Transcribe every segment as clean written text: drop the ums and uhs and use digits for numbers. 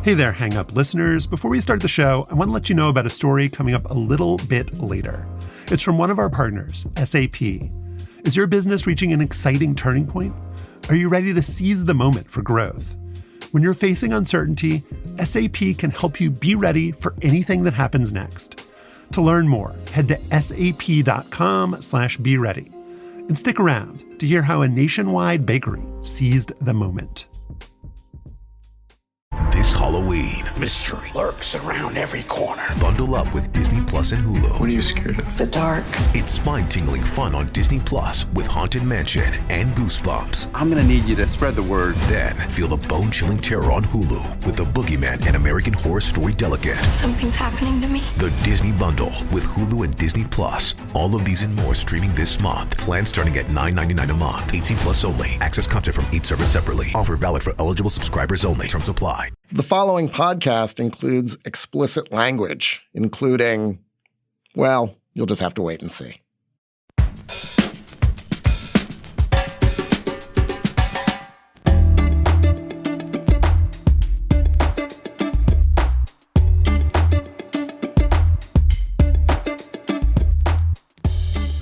Hey there, Hang Up listeners. Before we start the show, I want to let you know about a story coming up a little bit later. It's from one of our partners, SAP. Is your business reaching an exciting turning point? Are you ready to seize the moment for growth? When you're facing uncertainty, SAP can help you be ready for anything that happens next. To learn more, head to sap.com/be ready. And stick around to hear how a nationwide bakery seized the moment. This Halloween, mystery lurks around every corner. Bundle up with Disney Plus and Hulu. What are you scared of? The dark. It's spine-tingling fun on Disney Plus with Haunted Mansion and Goosebumps. I'm gonna need you to spread the word. Then feel the bone-chilling terror on Hulu with The Boogeyman and American Horror Story Delicate. Something's happening to me. The Disney Bundle with Hulu and Disney Plus. All of these and more streaming this month. Plans starting at $9.99 a month. 18 plus only. Access content from each service separately. Offer valid for eligible subscribers only. Terms apply. The following podcast includes explicit language, including, well, you'll just have to wait and see.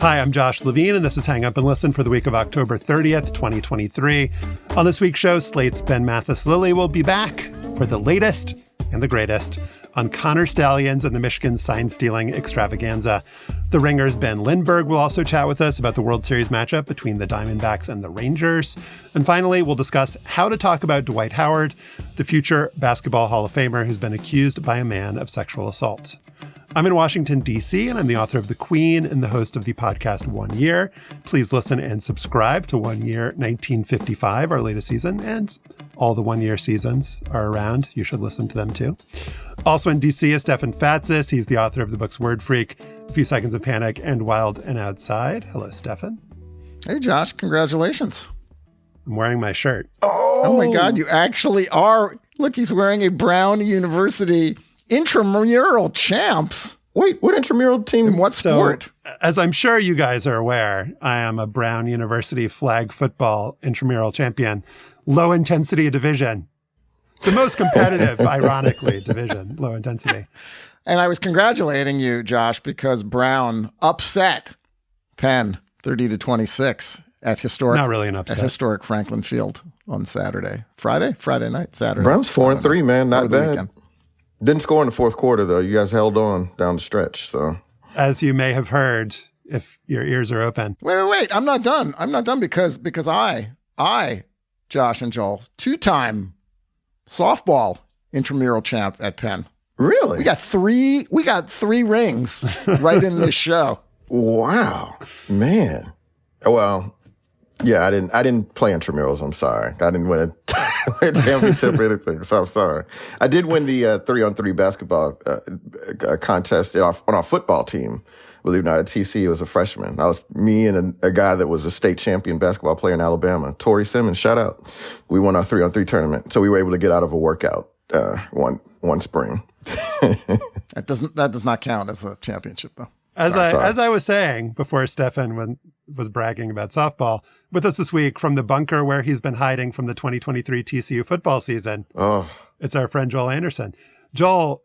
Hi, I'm Josh Levin, and this is Hang Up and Listen for the week of October 30th, 2023. On this week's show, Slate's Ben Mathis-Lilley will be back for the latest and the greatest on Connor Stallions and the Michigan sign-stealing extravaganza. The Ringer's Ben Lindbergh will also chat with us about the World Series matchup between the Diamondbacks and the Rangers. And finally, we'll discuss how to talk about Dwight Howard, the future Basketball Hall of Famer who's been accused by a man of sexual assault. I'm in Washington, D.C., and I'm the author of The Queen and the host of the podcast 1 Year. Please listen and subscribe to 1 Year 1955, our latest season, and all the 1 Year seasons are around. You should listen to them too. Also in D.C. is Stefan Fatsis. He's the author of the books Word Freak, A Few Seconds of Panic, and Wild and Outside. Hello, Stefan. Hey, Josh, congratulations. I'm wearing my shirt. Oh my God, you actually are. Look, he's wearing a Brown University intramural champs. Wait, what intramural team? In what sport? So, as I'm sure you guys are aware, I am a Brown University flag football intramural champion, low intensity division. The most competitive, ironically, division, low intensity. And I was congratulating you, Josh, because Brown upset Penn 30-26 at historic. Not really an upset. At historic Franklin Field on Saturday. Friday night, Saturday. Brown's 4-3, man. Not bad. Weekend. Didn't score in the fourth quarter, though. You guys held on down the stretch. So, as you may have heard, if your ears are open. Wait. I'm not done. because I, Josh and Joel, 2-time softball intramural champ at Penn. Really? We got three rings right in this show. Wow, man. Well, yeah, I didn't play intramurals. I'm sorry. I didn't win a championship or anything, so I'm sorry. I did win the 3-on-3 basketball contest on our football team. Believe it or not, at TCU as a freshman. I was me and a guy that was a state champion basketball player in Alabama, Torrey Simmons, shout out. We won our 3-on-3 tournament, so we were able to get out of a workout one spring. That does not count as a championship, though. As I was saying before, Stefan was bragging about softball. With us this week from the bunker where he's been hiding from the 2023 TCU football season. Oh, it's our friend Joel Anderson. Joel,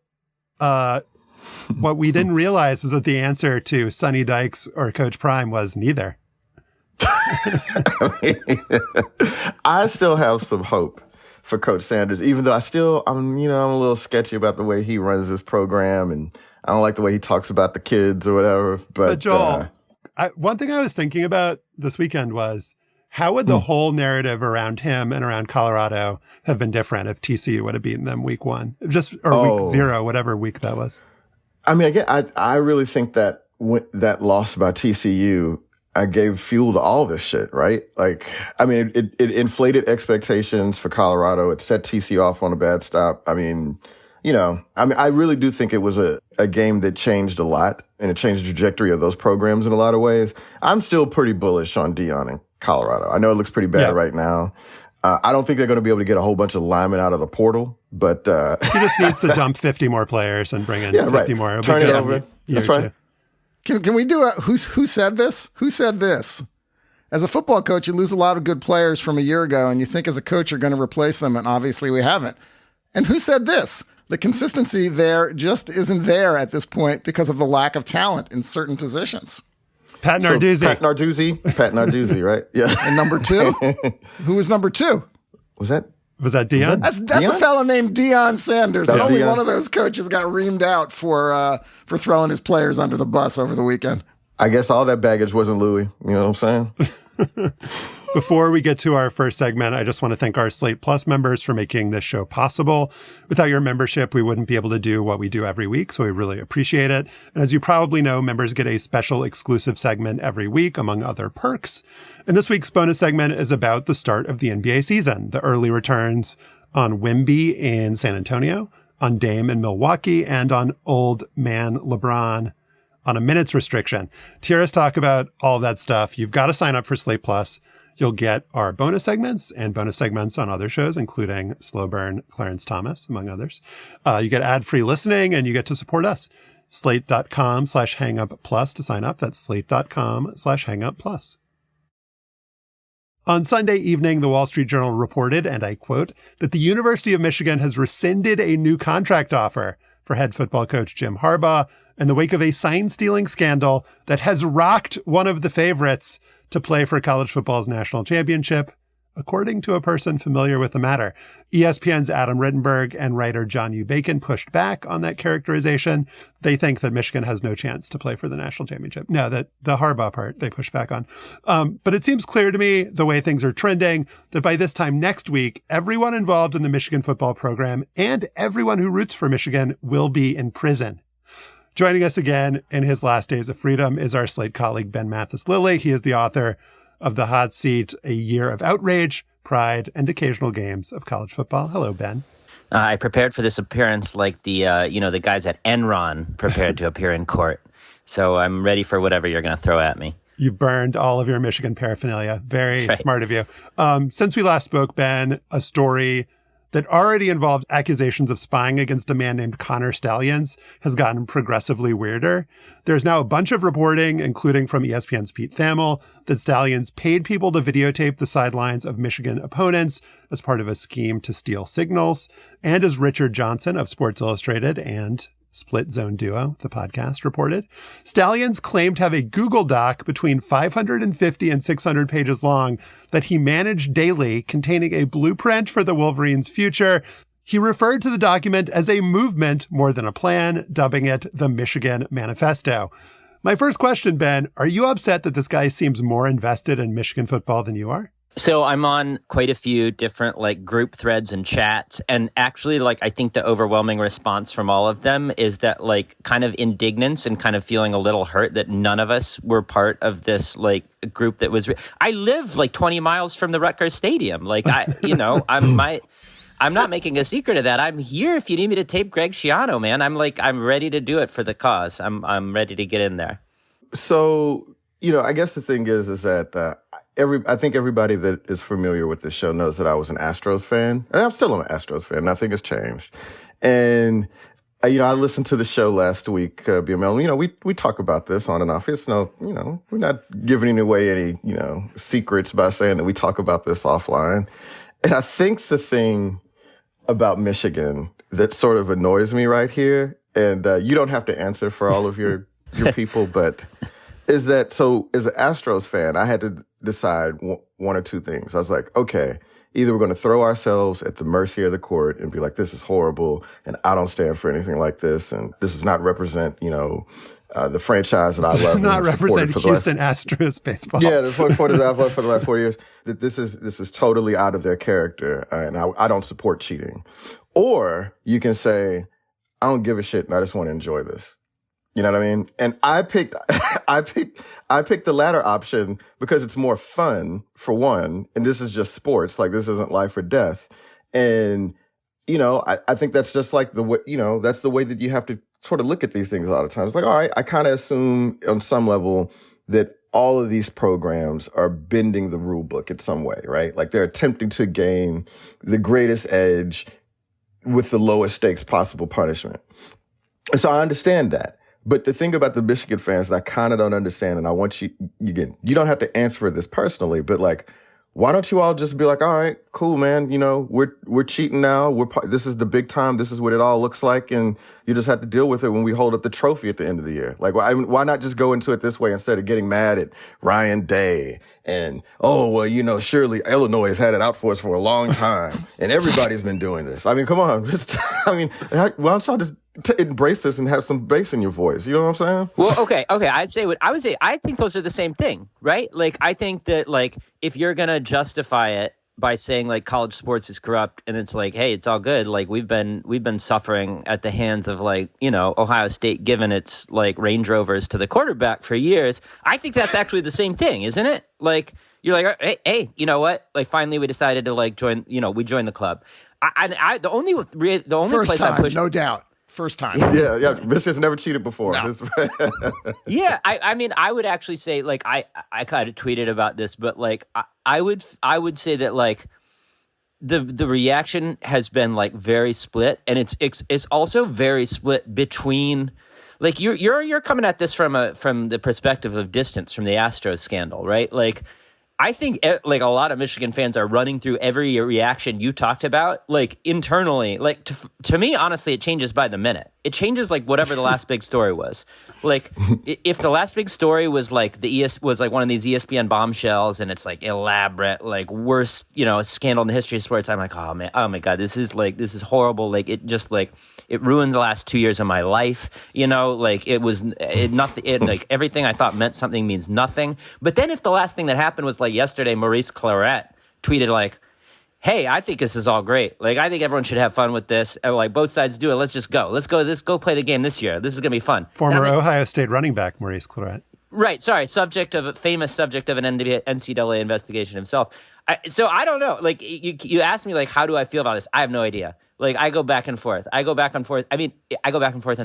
what we didn't realize is that the answer to Sonny Dykes or Coach Prime was neither. I still have some hope for Coach Sanders, even though I'm a little sketchy about the way he runs his program, and I don't like the way he talks about the kids or whatever. But Joel, one thing I was thinking about this weekend was how would the whole narrative around him and around Colorado have been different if TCU would have beaten them week 1, week 0, whatever week that was. I mean, again, I really think that that loss by TCU, I gave fuel to all this shit, right? Like, I mean, it inflated expectations for Colorado. It set TCU off on a bad stop. I mean, I really do think it was a game that changed a lot, and it changed the trajectory of those programs in a lot of ways. I'm still pretty bullish on Deion and Colorado. I know it looks pretty bad right now. I don't think they're going to be able to get a whole bunch of linemen out of the portal, but he just needs to dump 50 more players and bring in 50 more. It'll Turn it over. That's right. Can we do who said this? Who said this? As a football coach, you lose a lot of good players from a year ago, and you think as a coach you're going to replace them, and obviously we haven't. And who said this? The consistency there just isn't there at this point because of the lack of talent in certain positions. Pat Narduzzi. Pat Narduzzi, right? Yeah. And number 2? Who was number 2? Was that Dion? That's a fellow named Deion Sanders. And only one of those coaches got reamed out for throwing his players under the bus over the weekend. I guess all that baggage wasn't Louis. You know what I'm saying? Before we get to our first segment, I just want to thank our Slate Plus members for making this show possible. Without your membership, we wouldn't be able to do what we do every week, so we really appreciate it. And as you probably know, members get a special exclusive segment every week, among other perks. And this week's bonus segment is about the start of the NBA season, the early returns on Wemby in San Antonio, on Dame in Milwaukee, and on Old Man LeBron on a minutes restriction. To hear us talk about all that stuff, you've got to sign up for Slate Plus. You'll get our bonus segments and bonus segments on other shows, including Slow Burn, Clarence Thomas, among others. You get ad-free listening and you get to support us. Slate.com/hangup+ to sign up. That's slate.com/hangup+. On Sunday evening, the Wall Street Journal reported, and I quote, that the University of Michigan has rescinded a new contract offer for head football coach Jim Harbaugh in the wake of a sign-stealing scandal that has rocked one of the favorites to play for college football's national championship, according to a person familiar with the matter. ESPN's Adam Rittenberg and writer John U. Bacon pushed back on that characterization. They think that Michigan has no chance to play for the national championship. No, that the Harbaugh part they pushed back on. But it seems clear to me, the way things are trending, that by this time next week, everyone involved in the Michigan football program and everyone who roots for Michigan will be in prison. Joining us again in his last days of freedom is our Slate colleague, Ben Mathis-Lilley. He is the author of The Hot Seat, A Year of Outrage, Pride, and Occasional Games of College Football. Hello, Ben. I prepared for this appearance like the guys at Enron prepared to appear in court. So I'm ready for whatever you're going to throw at me. You've burned all of your Michigan paraphernalia. Very smart of you. Since we last spoke, Ben, a story that already involved accusations of spying against a man named Connor Stalions has gotten progressively weirder. There's now a bunch of reporting, including from ESPN's Pete Thamel, that Stalions paid people to videotape the sidelines of Michigan opponents as part of a scheme to steal signals. And as Richard Johnson of Sports Illustrated and Split Zone Duo, the podcast, reported, Stalions claimed to have a Google Doc between 550 and 600 pages long that he managed daily, containing a blueprint for the Wolverines' future. He referred to the document as a movement more than a plan, dubbing it the Michigan Manifesto. My first question, Ben, are you upset that this guy seems more invested in Michigan football than you are? So I'm on quite a few different group threads and chats. And actually, I think the overwhelming response from all of them is that kind of indignance and kind of feeling a little hurt that none of us were part of this group that was. I live 20 miles from the Rutgers Stadium. I'm not making a secret of that. I'm here if you need me to tape Greg Schiano, man. I'm ready to do it for the cause. I'm ready to get in there. So, I guess the thing is that I think everybody that is familiar with this show knows that I was an Astros fan. And I'm still an Astros fan. Nothing has changed. And, I listened to the show last week, BML. We talk about this on and off. It's we're not giving away any, secrets by saying that we talk about this offline. And I think the thing about Michigan that sort of annoys me right here, and you don't have to answer for all of your people, but is that, so as an Astros fan, I had to decide one or two things. I was like, okay, either we're going to throw ourselves at the mercy of the court and be like, this is horrible, and I don't stand for anything like this, and this does not represent, the franchise that I love. Does not represent Houston Astros baseball. Yeah, the 40 that I've loved for the last 4 years. That this is totally out of their character, and I don't support cheating. Or you can say, I don't give a shit, and I just want to enjoy this. You know what I mean? And I picked the latter option because it's more fun, for one, and this is just sports. This isn't life or death. And, I think that's just the way, that's the way that you have to sort of look at these things a lot of times. All right, I kind of assume on some level that all of these programs are bending the rule book in some way, right? They're attempting to gain the greatest edge with the lowest stakes possible punishment. And so I understand that. But the thing about the Michigan fans that I kind of don't understand, and I want you don't have to answer for this personally, but why don't you all just be all right, cool, man. You know, we're cheating now. This is the big time. This is what it all looks like. And you just have to deal with it when we hold up the trophy at the end of the year. Like, why not just go into it this way instead of getting mad at Ryan Day and, oh, well, you know, surely Illinois has had it out for us for a long time and everybody's been doing this. I mean, come on. Why don't y'all just embrace this and have some bass in your voice? You know what I'm saying? Well, okay. I think those are the same thing, right? Like, I think that, like, if you're going to justify it by saying, like, college sports is corrupt and it's like, hey, it's all good. Like, we've been suffering at the hands of, like, you know, Ohio State giving its, like, Range Rovers to the quarterback for years. I think that's actually the same thing, isn't it? Like, you're like, hey, you know what? Like, finally we decided to, like, join the club. The only First place time, I pushed, no doubt. First time. Yeah. Michigan's never cheated before. No. Yeah, I mean, I would actually say, like, I kind of tweeted about this, but, like, I would say that, like, the reaction has been, like, very split, and it's also very split between, like, you're coming at this from the perspective of distance from the Astros scandal, right? Like, I think, like, a lot of Michigan fans are running through every reaction you talked about, like, internally. Like, to me, honestly, it changes by the minute. It changes, like, whatever the last big story was. Like, if the last big story was, like, was like one of these ESPN bombshells, and it's, like, elaborate, like, worst, you know, scandal in the history of sports, I'm like, oh my God, this is horrible. Like, it just, like, it ruined the last 2 years of my life, you know, like, like, everything I thought meant something means nothing. But then if the last thing that happened was, like, yesterday, Maurice Claret tweeted, like, hey, I think this is all great. Like, I think everyone should have fun with this. And, like, both sides do it. Let's just go. Let's go play the game this year. This is going to be fun. Former Ohio State running back, Maurice Claret. Right. Sorry. Famous subject of an NCAA investigation himself. So I don't know. Like, you asked me, like, how do I feel about this? I have no idea. Like, I go back and forth. I go back and forth and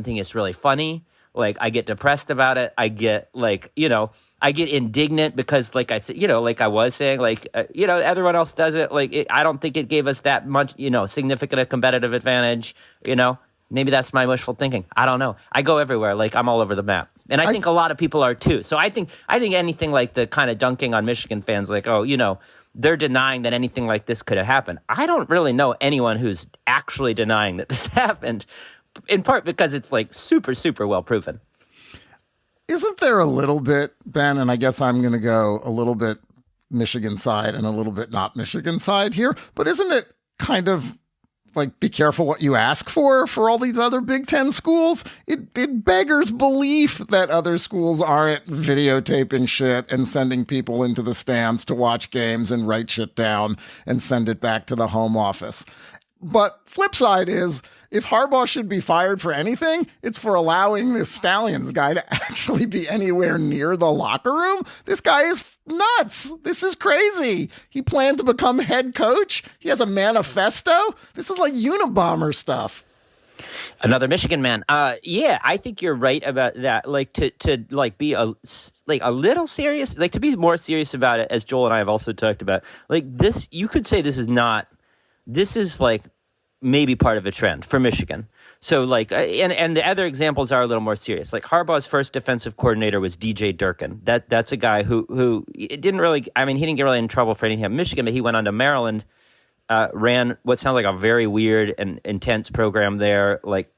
think it's really funny. Like, I get depressed about it. I get, like, you know, I get indignant because, like I said, you know, like I was saying, like, you know, everyone else does it. Like, I don't think it gave us that much, you know, significant a competitive advantage, you know. Maybe that's my wishful thinking. I don't know. I go everywhere. Like, I'm all over the map. And I think a lot of people are too. So I think anything like the kind of dunking on Michigan fans, like, oh, you know, they're denying that anything like this could have happened. I don't really know anyone who's actually denying that this happened, in part because it's, like, super, super well proven. Isn't there a little bit, Ben, and I guess I'm going to go a little bit Michigan side and a little bit not Michigan side here, but isn't it kind of like, be careful what you ask for all these other Big Ten schools? It beggars belief that other schools aren't videotaping shit and sending people into the stands to watch games and write shit down and send it back to the home office. But flip side is, if Harbaugh should be fired for anything, it's for allowing this Stallions guy to actually be anywhere near the locker room. This guy is nuts. This is crazy. He planned to become head coach. He has a manifesto. This is like Unabomber stuff. Another Michigan man. Yeah, I think you're right about that. Like, to like be a little serious, like, to be more serious about it, as Joel and I have also talked about. Like, this, you could say this is like maybe part of a trend for Michigan. So, like, and the other examples are a little more serious. Like, Harbaugh's first defensive coordinator was DJ Durkin. That's a guy who didn't really, I mean, he didn't get really in trouble for anything at Michigan, but he went on to Maryland, ran what sounded like a very weird and intense program there, like,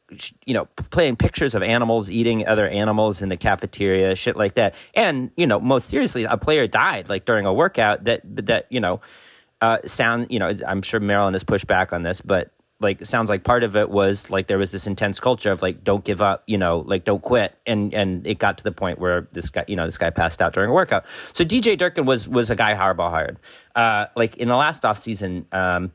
you know, playing pictures of animals eating other animals in the cafeteria, shit like that. And, you know, most seriously, a player died, like, during a workout that you know, I'm sure Maryland has pushed back on this, but, like, it sounds like part of it was, like, there was this intense culture of, like, don't give up, you know, like, don't quit. And it got to the point where this guy passed out during a workout. So DJ Durkin was a guy Harbaugh hired. Like, in the last offseason,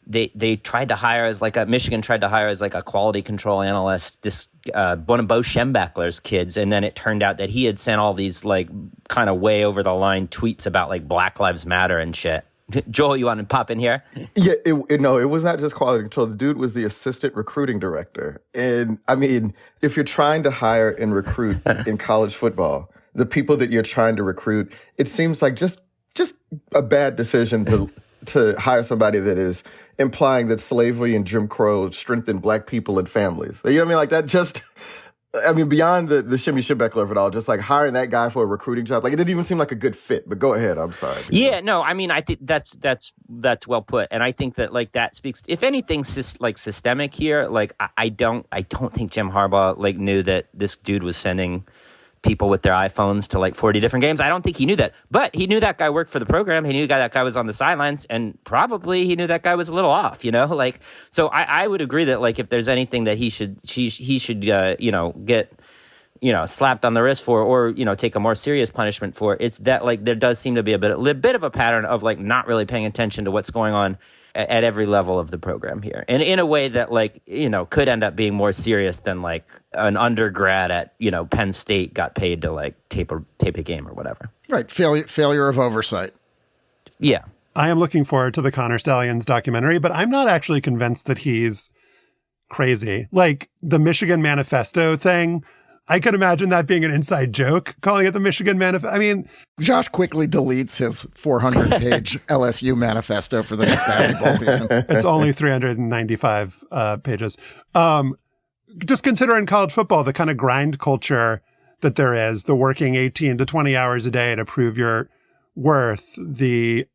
they tried to hire Michigan tried to hire as, like, a quality control analyst, this one of Bo Schembechler's kids. And then it turned out that he had sent all these, like, kind of way over the line tweets about, like, Black Lives Matter and shit. Joel, you want to pop in here? Yeah, it was not just quality control. The dude was the assistant recruiting director. And I mean, if you're trying to hire and recruit in college football, the people that you're trying to recruit, it seems like just a bad decision to hire somebody that is implying that slavery and Jim Crow strengthen Black people and families. You know what I mean? Like, that just, I mean, beyond the shimmy Schembechler of it all, just like hiring that guy for a recruiting job, like it didn't even seem like a good fit. But go ahead, I'm sorry. Yeah, no, I mean, I think that's well put, and I think that like that speaks. If anything, systemic here. Like I don't think Jim Harbaugh like knew that this dude was sending people with their iPhones to like 40 different games. I don't think he knew that, but he knew that guy worked for the program. He knew that guy was on the sidelines, and probably he knew that guy was a little off. Like so. I would agree that like if there's anything that he should get slapped on the wrist for, or take a more serious punishment for, it's that like there does seem to be a bit of a pattern of like not really paying attention to what's going on at every level of the program here, and in a way that like could end up being more serious than like an undergrad at Penn State got paid to like tape a game or whatever. Right, failure of oversight. Yeah, I am looking forward to the Connor Stallions documentary, but I'm not actually convinced that he's crazy. Like the Michigan Manifesto thing, I could imagine that being an inside joke, calling it the Michigan Manifesto. I mean, Josh quickly deletes his 400-page LSU manifesto for the next basketball season. It's only 395 pages. Just consider in college football the kind of grind culture that there is, the working 18 to 20 hours a day to prove your worth, the,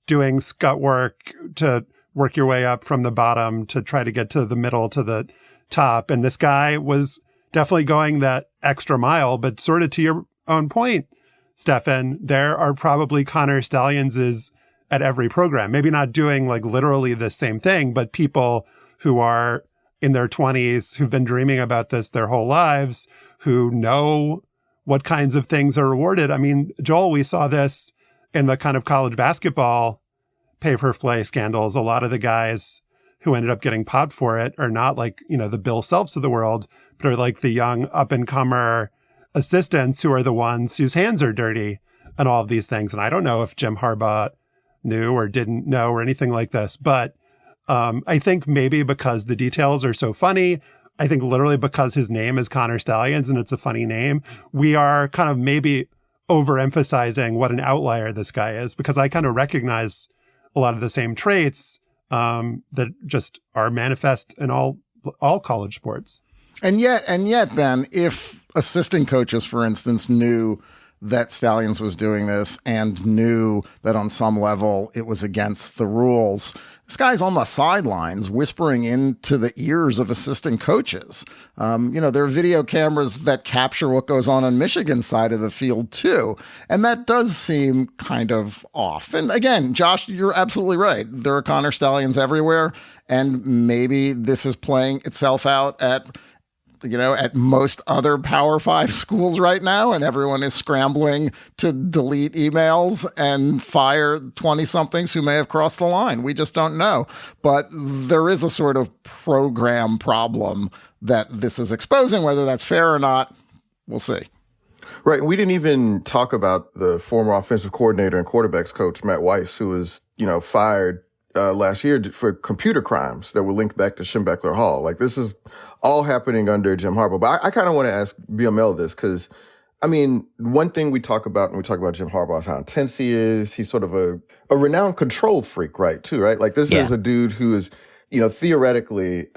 doing scut work to work your way up from the bottom to try to get to the middle to the top. And this guy was definitely going that extra mile, but sort of to your own point, Stefan, there are probably Connor Stallions at every program, maybe not doing like literally the same thing, but people who are in their 20s, who've been dreaming about this their whole lives, who know what kinds of things are rewarded. I mean, Joel, we saw this in the kind of college basketball pay-for-play scandals. A lot of the guys who ended up getting popped for it are not like, the Bill Selfs of the world, but are like the young up-and-comer assistants who are the ones whose hands are dirty and all of these things. And I don't know if Jim Harbaugh knew or didn't know or anything like this, but I think maybe because the details are so funny, I think literally because his name is Connor Stallions and it's a funny name, we are kind of maybe overemphasizing what an outlier this guy is, because I kind of recognize a lot of the same traits that just are manifest in all college sports. And yet, Ben, if assistant coaches, for instance, knew that Stallions was doing this and knew that on some level it was against the rules, this guy's on the sidelines whispering into the ears of assistant coaches. There are video cameras that capture what goes on Michigan's side of the field too. And that does seem kind of off. And again, Josh, you're absolutely right. There are Connor Stallions everywhere. And maybe this is playing itself out at most other Power 5 schools right now, and everyone is scrambling to delete emails and fire 20-somethings who may have crossed the line. We just don't know. But there is a sort of program problem that this is exposing. Whether that's fair or not, we'll see. Right. We didn't even talk about the former offensive coordinator and quarterbacks coach, Matt Weiss, who was, fired last year for computer crimes that were linked back to Schembechler Hall. Like, this is all happening under Jim Harbaugh. But I kind of want to ask BML this, because, I mean, one thing we talk about when we talk about Jim Harbaugh is how intense he is. He's sort of a renowned control freak, right, too, right? Like, this is a dude who is, theoretically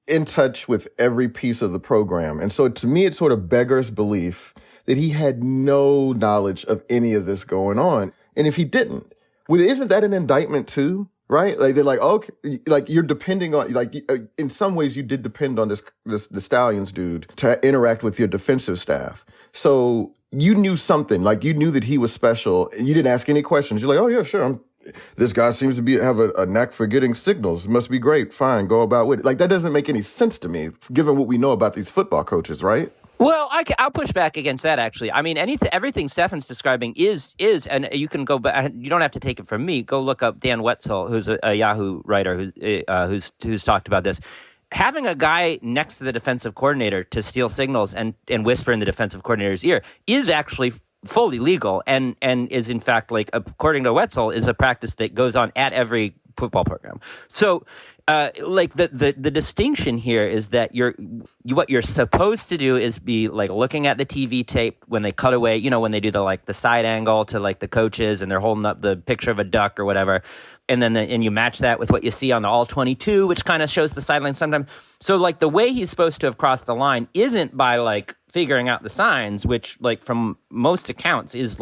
in touch with every piece of the program. And so to me, it sort of beggars belief that he had no knowledge of any of this going on. And if he didn't, well, isn't that an indictment too? Right? Like, they're like, okay, like you're depending on, like, in some ways you did depend on the Stallions dude to interact with your defensive staff. So you knew something, like you knew that he was special. You didn't ask any questions. You're like, oh yeah, sure. This guy seems to have a knack for getting signals. It must be great. Fine. Go about with it. Like, that doesn't make any sense to me, given what we know about these football coaches, right? Well, I'll push back against that, actually. I mean, everything Stefan's describing is, and you can go back. You don't have to take it from me. Go look up Dan Wetzel, who's a Yahoo writer who's talked about this. Having a guy next to the defensive coordinator to steal signals and whisper in the defensive coordinator's ear is actually fully legal, and is in fact, like, according to Wetzel, is a practice that goes on at every football program. So, like, the distinction here is that what you're supposed to do is be like looking at the TV tape when they cut away, when they do the side angle to like the coaches and they're holding up the picture of a duck or whatever. and then and you match that with what you see on the All-22, which kind of shows the sideline sometimes. So like the way he's supposed to have crossed the line isn't by like figuring out the signs, which like from most accounts is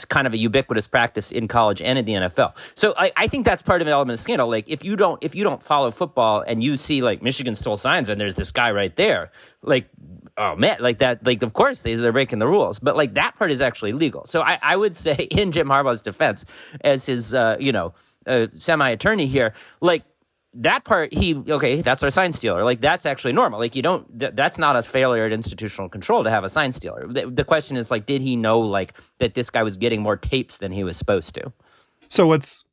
kind of a ubiquitous practice in college and in the NFL. So I think that's part of an element of scandal. Like if you don't follow football and you see like Michigan stole signs and there's this guy right there, like, oh man, like that, like of course they're breaking the rules, but like that part is actually legal. So I would say in Jim Harbaugh's defense, as his semi-attorney here, like that part, that's our sign stealer. Like that's actually normal. Like that's not a failure at institutional control to have a sign stealer. The question is like, did he know like that this guy was getting more tapes than he was supposed to? So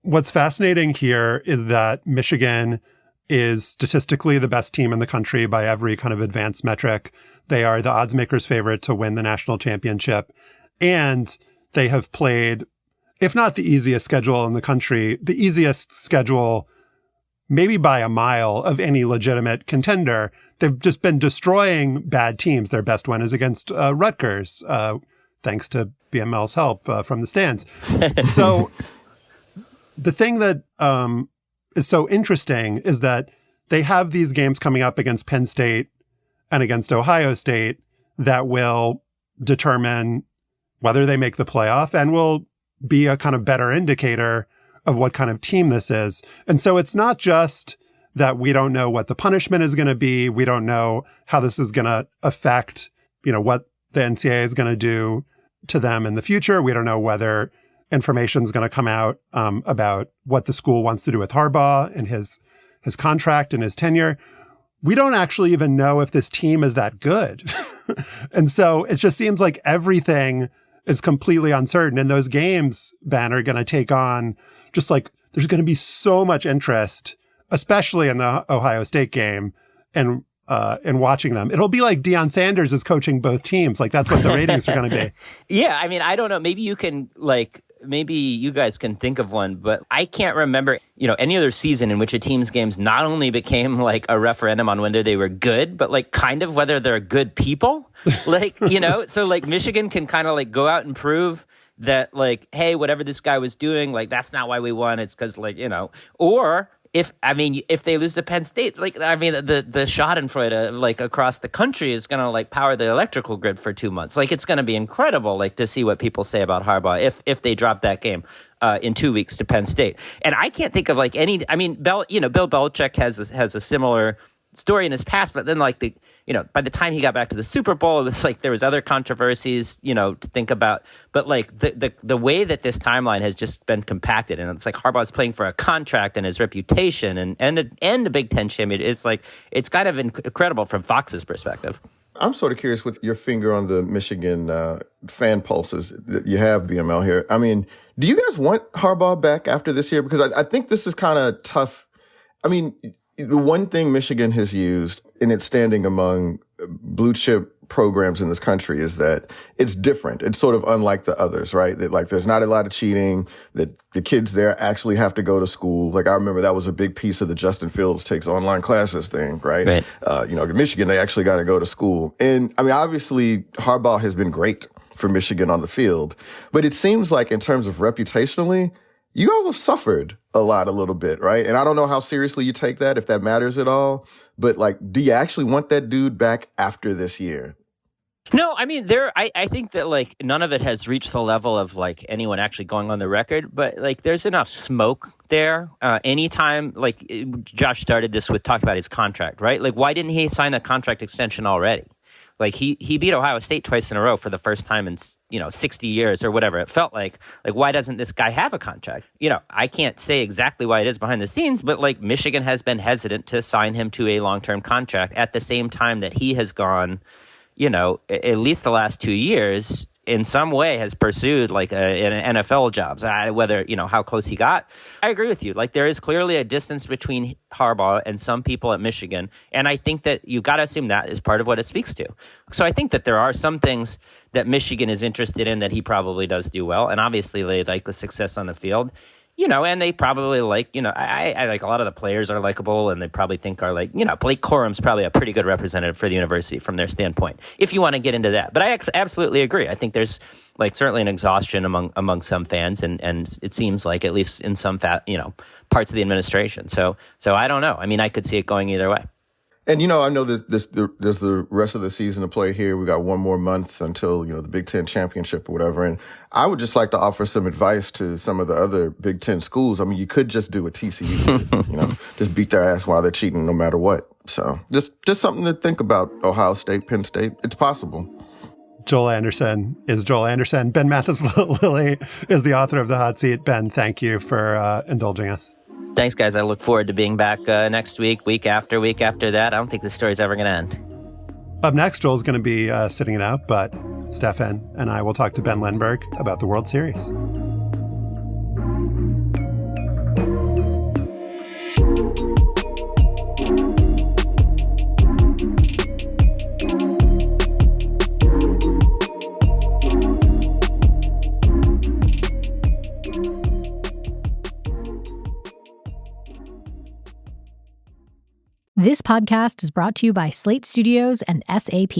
what's fascinating here is that Michigan is statistically the best team in the country by every kind of advanced metric. They are the odds makers' favorite to win the national championship. And they have played, if not the easiest schedule in the country, the easiest schedule maybe by a mile of any legitimate contender. They've just been destroying bad teams. Their best one is against Rutgers, thanks to BML's help from the stands. So the thing that is so interesting is that they have these games coming up against Penn State and against Ohio State that will determine whether they make the playoff and will be a kind of better indicator of what kind of team this is. And so it's not just that we don't know what the punishment is going to be. We don't know how this is going to affect, what the NCAA is going to do to them in the future. We don't know whether information is going to come out about what the school wants to do with Harbaugh and his contract and his tenure. We don't actually even know if this team is that good. And so it just seems like everything is completely uncertain. And those games, Ben, are going to take on just like, there's going to be so much interest, especially in the Ohio State game and watching them. It'll be like Deion Sanders is coaching both teams. Like that's what the ratings are going to be. Yeah. I mean, I don't know. Maybe you guys can think of one, but I can't remember, any other season in which a team's games not only became like a referendum on whether they were good, but like kind of whether they're good people. Like, so like Michigan can kind of like go out and prove that like, hey, whatever this guy was doing, like that's not why we won. It's because like, or if they lose to Penn State, like, the Schadenfreude like across the country is going to like power the electrical grid for 2 months. Like it's going to be incredible, like to see what people say about Harbaugh if they drop that game in 2 weeks to Penn State. And I can't think of like any. I mean, Bill Belichick has a similar story in his past, but then like by the time he got back to the Super Bowl, it was like there was other controversies, to think about. But like the way that this timeline has just been compacted, and it's like Harbaugh's playing for a contract and his reputation and a Big Ten champion. It's like it's kind of incredible from Fox's perspective. I'm sort of curious with your finger on the Michigan fan pulses that you have, BML here. I mean, do you guys want Harbaugh back after this year? Because I think this is kind of tough. I mean, the one thing Michigan has used in its standing among blue chip programs in this country is that it's different. It's sort of unlike the others, right? That like there's not a lot of cheating, that the kids there actually have to go to school. Like I remember that was a big piece of the Justin Fields takes online classes thing, right? In Michigan, they actually got to go to school. And I mean, obviously Harbaugh has been great for Michigan on the field, but it seems like in terms of reputationally, you guys have suffered a little bit, right? And I don't know how seriously you take that, if that matters at all. But like, do you actually want that dude back after this year? No, I mean, I think that like none of it has reached the level of like anyone actually going on the record, but like there's enough smoke there. Anytime, like Josh started this with talking about his contract, right? Like, why didn't he sign a contract extension already? Like he beat Ohio State twice in a row for the first time in 60 years or whatever it felt like. Like, why doesn't this guy have a contract? I can't say exactly why it is behind the scenes, but like Michigan has been hesitant to sign him to a long-term contract at the same time that he has gone, at least the last 2 years in some way has pursued like an NFL jobs, whether, how close he got. I agree with you. Like there is clearly a distance between Harbaugh and some people at Michigan. And I think that you got to assume that is part of what it speaks to. So I think that there are some things that Michigan is interested in that he probably does do well. And obviously they like the success on the field. And they probably I like a lot of the players are likable, and they probably think are Blake Corum's probably a pretty good representative for the university from their standpoint, if you want to get into that. But I absolutely agree. I think there's certainly an exhaustion among some fans, and it seems like at least in some parts of the administration. So I don't know. I mean, I could see it going either way. And, I know that there's the rest of the season to play here. We got one more month until, the Big Ten championship or whatever. And I would just like to offer some advice to some of the other Big Ten schools. I mean, you could just do a TCU, just beat their ass while they're cheating no matter what. So just something to think about. Ohio State, Penn State. It's possible. Joel Anderson is Joel Anderson. Ben Mathis-Lilley is the author of The Hot Seat. Ben, thank you for indulging us. Thanks, guys. I look forward to being back next week after that. I don't think this story's ever going to end. Up next, Joel's going to be sitting it out, but Stefan and I will talk to Ben Lindbergh about the World Series. This podcast is brought to you by Slate Studios and SAP.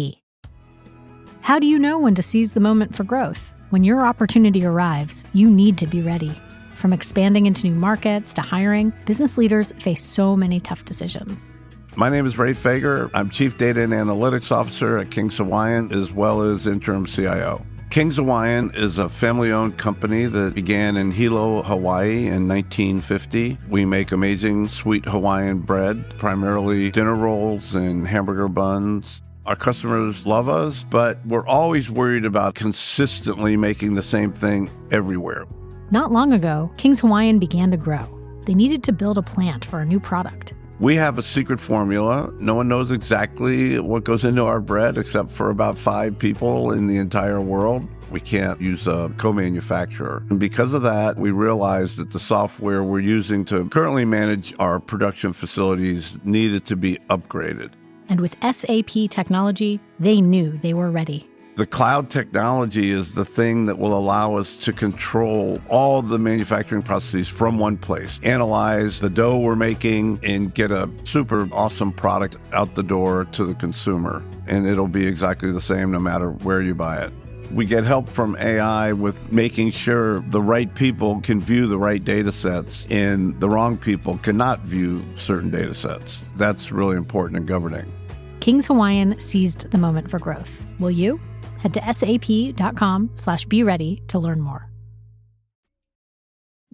How do you know when to seize the moment for growth? When your opportunity arrives, you need to be ready. From expanding into new markets to hiring, business leaders face so many tough decisions. My name is Ray Fager. I'm Chief Data and Analytics Officer at Kings Hawaiian, as well as Interim CIO. Kings Hawaiian is a family-owned company that began in Hilo, Hawaii in 1950. We make amazing sweet Hawaiian bread, primarily dinner rolls and hamburger buns. Our customers love us, but we're always worried about consistently making the same thing everywhere. Not long ago, Kings Hawaiian began to grow. They needed to build a plant for a new product. We have a secret formula. No one knows exactly what goes into our bread except for about 5 people in the entire world. We can't use a co-manufacturer. And because of that, we realized that the software we're using to currently manage our production facilities needed to be upgraded. And with SAP technology, they knew they were ready. The cloud technology is the thing that will allow us to control all the manufacturing processes from one place, analyze the dough we're making, and get a super awesome product out the door to the consumer. And it'll be exactly the same no matter where you buy it. We get help from AI with making sure the right people can view the right data sets and the wrong people cannot view certain data sets. That's really important in governing. Kings Hawaiian seized the moment for growth. Will you? Head to sap.com/be ready to learn more.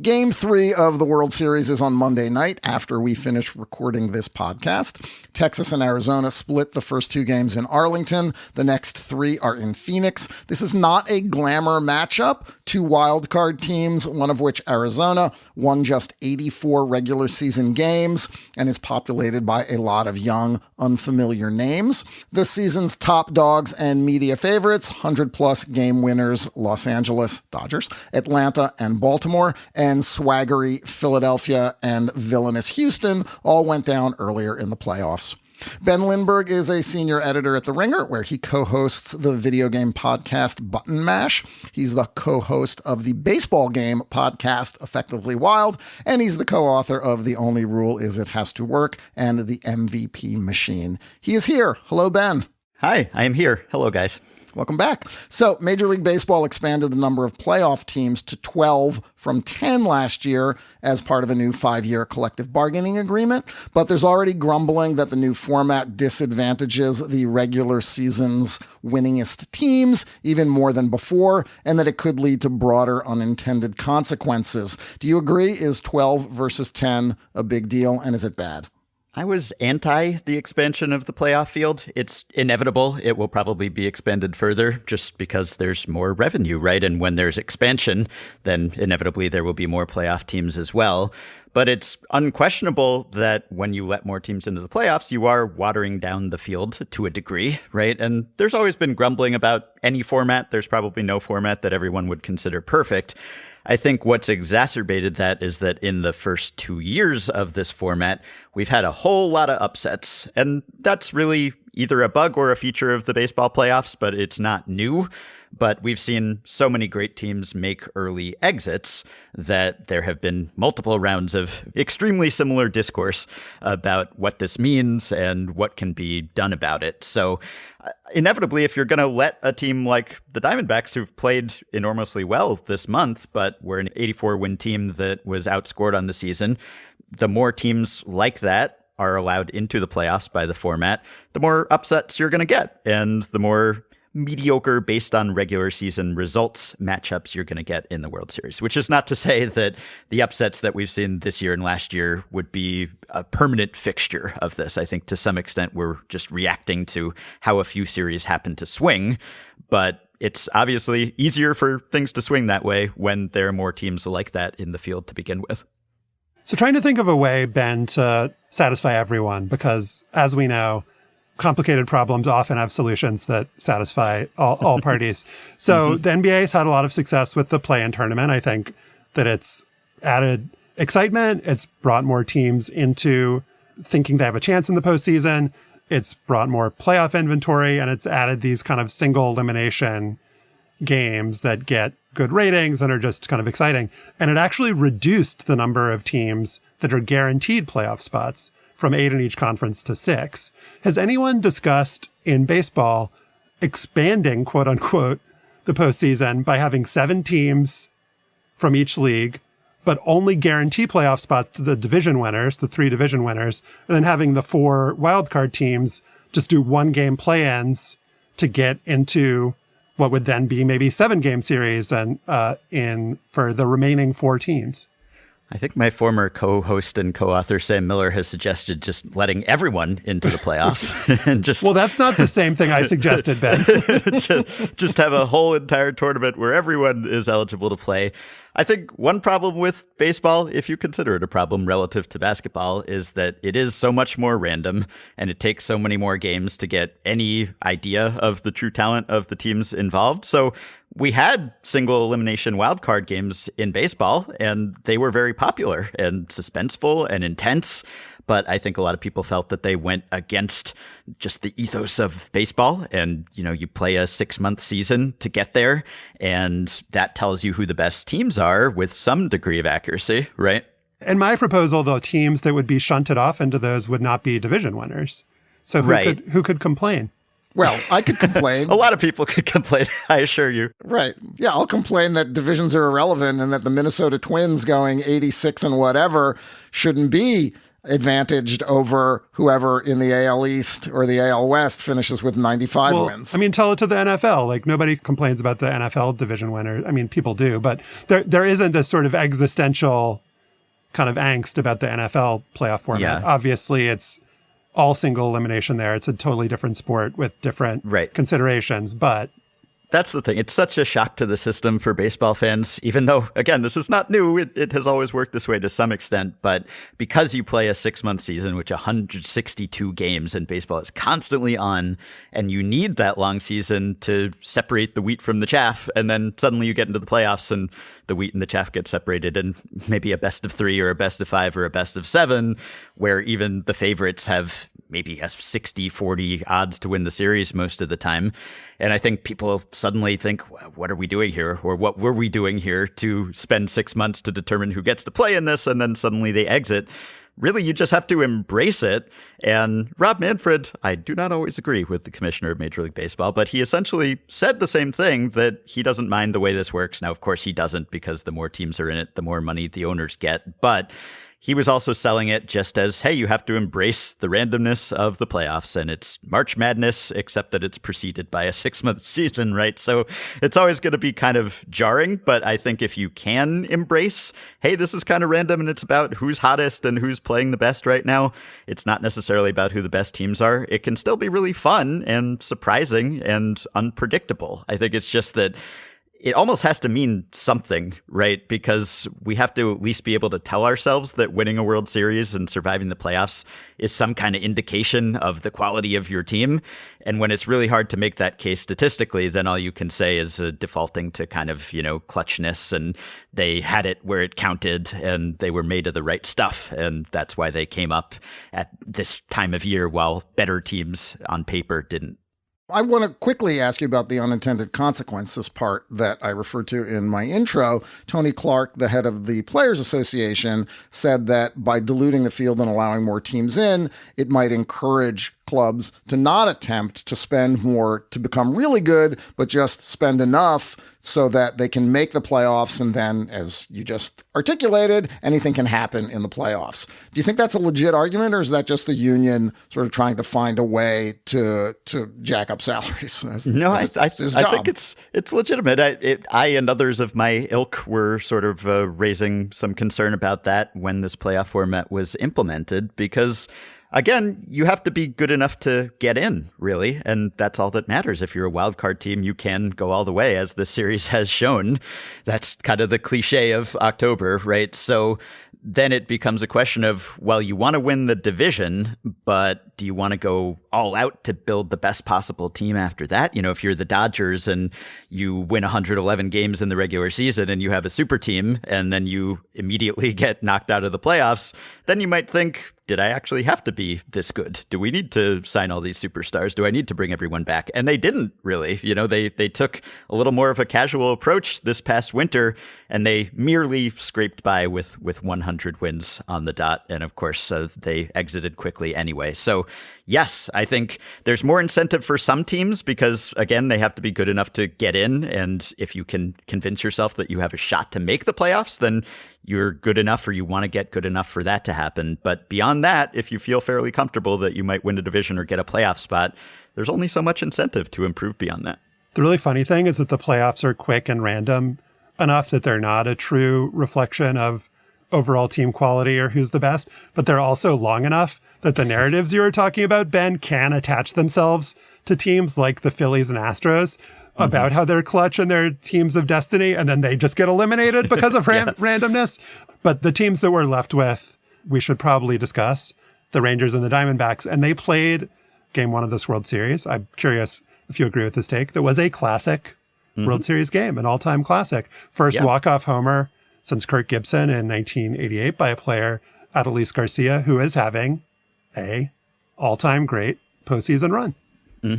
Game 3 of the World Series is on Monday night after we finish recording this podcast. Texas and Arizona split the first 2 games in Arlington. The next 3 are in Phoenix. This is not a glamour matchup. 2 wildcard teams, one of which Arizona, won just 84 regular season games and is populated by a lot of young, unfamiliar names. This season's top dogs and media favorites, 100-plus game winners, Los Angeles Dodgers, Atlanta, and Baltimore, and swaggery Philadelphia and villainous Houston all went down earlier in the playoffs. Ben Lindbergh is a senior editor at The Ringer, where he co-hosts the video game podcast Button Mash. He's the co-host of the baseball game podcast Effectively Wild, and he's the co-author of The Only Rule Is It Has to Work and The MVP Machine. He is here. Hello, Ben. Hi, I am here. Hello, guys. Welcome back. So Major League Baseball expanded the number of playoff teams to 12 from 10 last year as part of a new 5-year collective bargaining agreement. But there's already grumbling that the new format disadvantages the regular season's winningest teams even more than before, and that it could lead to broader unintended consequences. Do you agree? Is 12 versus 10 a big deal, and is it bad? I was anti the expansion of the playoff field. It's inevitable. It will probably be expanded further just because there's more revenue, right? And when there's expansion, then inevitably there will be more playoff teams as well. But it's unquestionable that when you let more teams into the playoffs, you are watering down the field to a degree, right? And there's always been grumbling about any format. There's probably no format that everyone would consider perfect. I think what's exacerbated that is that in the first 2 years of this format, we've had a whole lot of upsets. And that's really either a bug or a feature of the baseball playoffs, but it's not new. But we've seen so many great teams make early exits that there have been multiple rounds of extremely similar discourse about what this means and what can be done about it. So inevitably, if you're going to let a team like the Diamondbacks, who've played enormously well this month, but were an 84-win team that was outscored on the season, the more teams like that are allowed into the playoffs by the format, the more upsets you're going to get, and the more mediocre based on regular season results matchups you're going to get in the World Series, which is not to say that the upsets that we've seen this year and last year would be a permanent fixture of this. I think to some extent we're just reacting to how a few series happen to swing, but it's obviously easier for things to swing that way when there are more teams like that in the field to begin with. So trying to think of a way, Ben, to satisfy everyone, because as we know, complicated problems often have solutions that satisfy all parties. So the NBA has had a lot of success with the play-in tournament. I think that it's added excitement. It's brought more teams into thinking they have a chance in the postseason. It's brought more playoff inventory, and it's added these kind of single elimination games that get good ratings and are just kind of exciting. And it actually reduced the number of teams that are guaranteed playoff spots from 8 in each conference to 6. Has anyone discussed in baseball expanding, quote unquote, the postseason by having 7 teams from each league, but only guarantee playoff spots to the division winners, the 3 division winners, and then having the 4 wildcard teams just do 1-game play-ins to get into what would then be maybe 7-game series and for the remaining 4 teams? I think my former co-host and co-author Sam Miller has suggested just letting everyone into the playoffs and just well, that's not the same thing I suggested, Ben. just have a whole entire tournament where everyone is eligible to play. I think one problem with baseball, if you consider it a problem relative to basketball, is that it is so much more random and it takes so many more games to get any idea of the true talent of the teams involved. So we had single elimination wildcard games in baseball, and they were very popular and suspenseful and intense. But I think a lot of people felt that they went against just the ethos of baseball. And, you know, you play a 6-month season to get there, and that tells you who the best teams are with some degree of accuracy, right? And my proposal, though, teams that would be shunted off into those would not be division winners. So who could complain? Well, I could complain. A lot of people could complain, I assure you. Right. Yeah, I'll complain that divisions are irrelevant and that the Minnesota Twins going 86 and whatever shouldn't be advantaged over whoever in the AL East or the AL West finishes with 95 wins. I mean, tell it to the NFL. Like, nobody complains about the NFL division winner. I mean, people do, but there isn't this sort of existential kind of angst about the NFL playoff format. Yeah. Obviously, it's all single elimination there. It's a totally different sport with different considerations, but that's the thing. It's such a shock to the system for baseball fans, even though, again, this is not new. It has always worked this way to some extent. But because you play a 6-month season, which 162 games in baseball is constantly on, and you need that long season to separate the wheat from the chaff, and then suddenly you get into the playoffs and the wheat and the chaff get separated in maybe a best of 3 or a best of 5 or a best of 7, where even the favorites have maybe a 60-40 odds to win the series most of the time. And I think people suddenly think, what are we doing here? Or what were we doing here to spend 6 months to determine who gets to play in this? And then suddenly they exit. Really, you just have to embrace it. And Rob Manfred, I do not always agree with the commissioner of Major League Baseball, but he essentially said the same thing, that he doesn't mind the way this works. Now, of course, he doesn't, because the more teams are in it, the more money the owners get. But he was also selling it just as, hey, you have to embrace the randomness of the playoffs, and it's March Madness, except that it's preceded by a 6-month season, right? So it's always going to be kind of jarring, but I think if you can embrace, hey, this is kind of random and it's about who's hottest and who's playing the best right now, it's not necessarily about who the best teams are. It can still be really fun and surprising and unpredictable. I think it's just that it almost has to mean something, right? Because we have to at least be able to tell ourselves that winning a World Series and surviving the playoffs is some kind of indication of the quality of your team. And when it's really hard to make that case statistically, then all you can say is defaulting to kind of, clutchness, and they had it where it counted and they were made of the right stuff. And that's why they came up at this time of year while better teams on paper didn't. I want to quickly ask you about the unintended consequences part that I referred to in my intro. Tony Clark, the head of the Players Association, said that by diluting the field and allowing more teams in, it might encourage clubs to not attempt to spend more to become really good, but just spend enough so that they can make the playoffs. And then, as you just articulated, anything can happen in the playoffs. Do you think that's a legit argument, or is that just the union sort of trying to find a way to jack up salaries? I think it's legitimate. I and others of my ilk were sort of raising some concern about that when this playoff format was implemented, because again, you have to be good enough to get in, really, and that's all that matters. If you're a wild card team, you can go all the way, as the series has shown. That's kind of the cliche of October, right? So then it becomes a question of, well, you want to win the division, but do you want to go all out to build the best possible team after that? You know, if you're the Dodgers and you win 111 games in the regular season and you have a super team and then you immediately get knocked out of the playoffs, then you might think, did I actually have to be this good? Do we need to sign all these superstars? Do I need to bring everyone back? And they didn't really. You know, they took a little more of a casual approach this past winter, and they merely scraped by with 100 wins on the dot. And of course, they exited quickly anyway. So yes, I think there's more incentive for some teams because, again, they have to be good enough to get in. And if you can convince yourself that you have a shot to make the playoffs, then you're good enough, or you want to get good enough for that to happen. But beyond that, if you feel fairly comfortable that you might win a division or get a playoff spot, there's only so much incentive to improve beyond that. The really funny thing is that the playoffs are quick and random enough that they're not a true reflection of overall team quality or who's the best, but they're also long enough that the narratives you were talking about, Ben, can attach themselves to teams like the Phillies and Astros about how they're clutch and they're teams of destiny, and then they just get eliminated because of randomness. But the teams that we're left with, we should probably discuss, the Rangers and the Diamondbacks, and they played game one of this World Series. I'm curious if you agree with this take. That was a classic World Series game, an all-time classic. First walk-off homer since Kirk Gibson in 1988 by a player, Adolis Garcia, who is having a all-time great postseason run.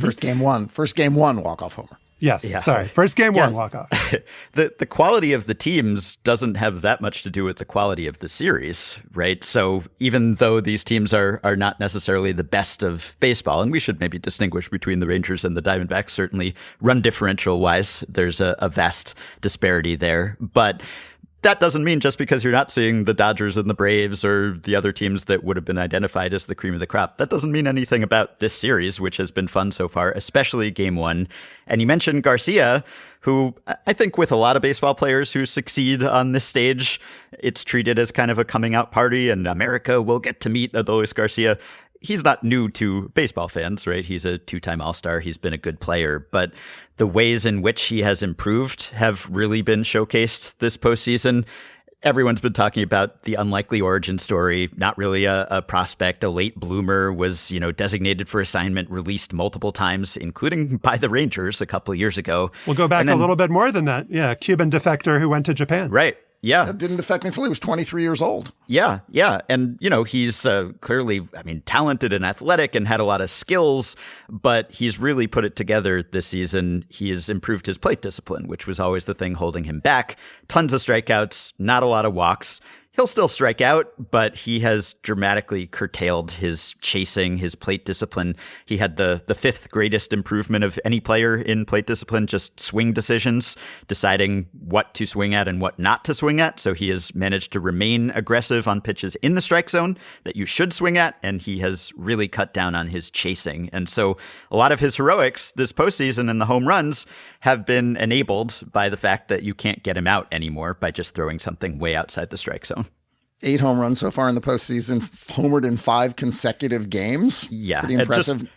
First game one walk-off homer. Yes, sorry. First game one walk-off. The quality of the teams doesn't have that much to do with the quality of the series, right? So even though these teams are not necessarily the best of baseball, and we should maybe distinguish between the Rangers and the Diamondbacks, certainly run differential-wise, there's a vast disparity there. But that doesn't mean just because you're not seeing the Dodgers and the Braves or the other teams that would have been identified as the cream of the crop, that doesn't mean anything about this series, which has been fun so far, especially game one. And you mentioned Garcia, who I think with a lot of baseball players who succeed on this stage, it's treated as kind of a coming out party, and America will get to meet Adolis Garcia. He's not new to baseball fans, right? He's a two-time All-Star. He's been a good player, but the ways in which he has improved have really been showcased this postseason. Everyone's been talking about the unlikely origin story, not really a prospect, a late bloomer, was, designated for assignment, released multiple times, including by the Rangers a couple of years ago. We'll go back a little bit more than that. Yeah, Cuban defector who went to Japan. Right. Yeah. That didn't affect him until he was 23 years old. Yeah. And, he's clearly, talented and athletic and had a lot of skills, but he's really put it together this season. He has improved his plate discipline, which was always the thing holding him back. Tons of strikeouts, not a lot of walks. He'll still strike out, but he has dramatically curtailed his chasing, his plate discipline. He had the fifth greatest improvement of any player in plate discipline, just swing decisions, deciding what to swing at and what not to swing at. So he has managed to remain aggressive on pitches in the strike zone that you should swing at, and he has really cut down on his chasing. And so a lot of his heroics this postseason and the home runs have been enabled by the fact that you can't get him out anymore by just throwing something way outside the strike zone. 8 home runs so far in the postseason, homered in 5 consecutive games. Yeah. Pretty impressive.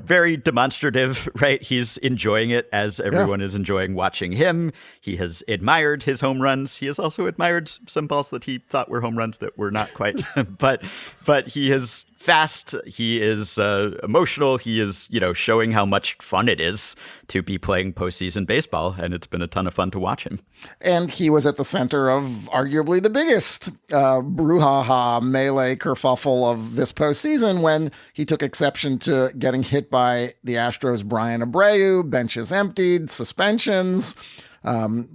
Very demonstrative, right? He's enjoying it as everyone is enjoying watching him. He has admired his home runs. He has also admired some balls that he thought were home runs that were not quite. But he has fast. He is emotional. He is, showing how much fun it is to be playing postseason baseball. And it's been a ton of fun to watch him. And he was at the center of arguably the biggest brouhaha, melee, kerfuffle of this postseason when he took exception to getting hit by the Astros' Brian Abreu, benches emptied, suspensions,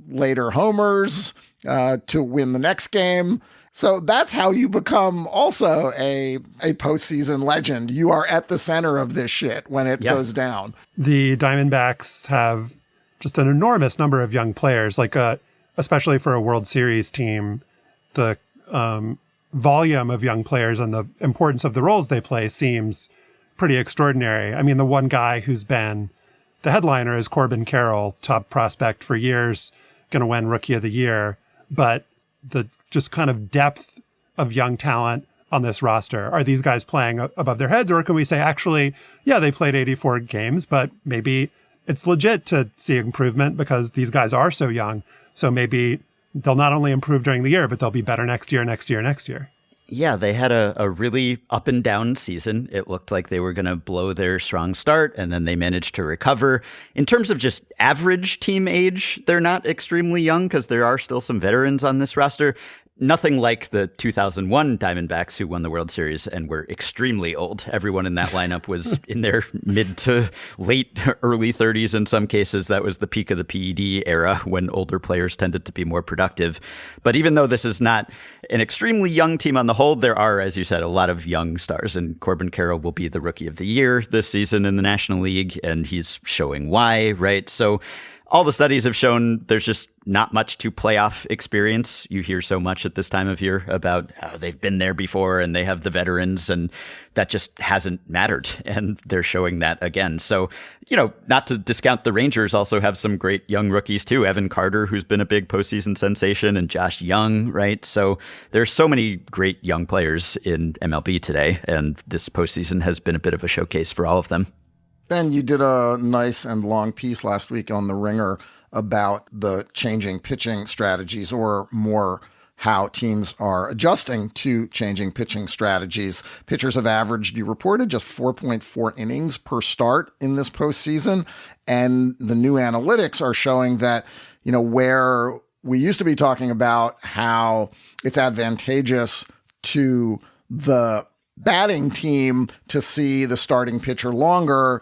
later homers to win the next game. So that's how you become also a postseason legend. You are at the center of this shit when it goes down. The Diamondbacks have just an enormous number of young players, like especially for a World Series team. The volume of young players and the importance of the roles they play seems pretty extraordinary. I mean, the one guy who's been the headliner is Corbin Carroll, top prospect for years, going to win Rookie of the Year. But the just kind of depth of young talent on this roster. Are these guys playing above their heads? Or can we say, actually, yeah, they played 84 games, but maybe it's legit to see improvement because these guys are so young. So maybe they'll not only improve during the year, but they'll be better next year. Yeah, they had a really up and down season. It looked like they were going to blow their strong start, and then they managed to recover. In terms of just average team age, they're not extremely young because there are still some veterans on this roster. Nothing like the 2001 Diamondbacks who won the World Series and were extremely old. Everyone in that lineup was in their mid to late early 30s in some cases. That was the peak of the PED era when older players tended to be more productive. But even though this is not an extremely young team on the whole, there are, as you said, a lot of young stars. And Corbin Carroll will be the Rookie of the Year this season in the National League, and he's showing why, right? So all the studies have shown there's just not much to playoff experience. You hear so much at this time of year about how they've been there before and they have the veterans, and that just hasn't mattered. And they're showing that again. So, not to discount the Rangers also have some great young rookies too. Evan Carter, who's been a big postseason sensation, and Josh Young, right? So there's so many great young players in MLB today. And this postseason has been a bit of a showcase for all of them. Ben, you did a nice and long piece last week on The Ringer about the changing pitching strategies, or more how teams are adjusting to changing pitching strategies. Pitchers have averaged, you reported, just 4.4 innings per start in this postseason. And the new analytics are showing that, where we used to be talking about how it's advantageous to the batting team to see the starting pitcher longer,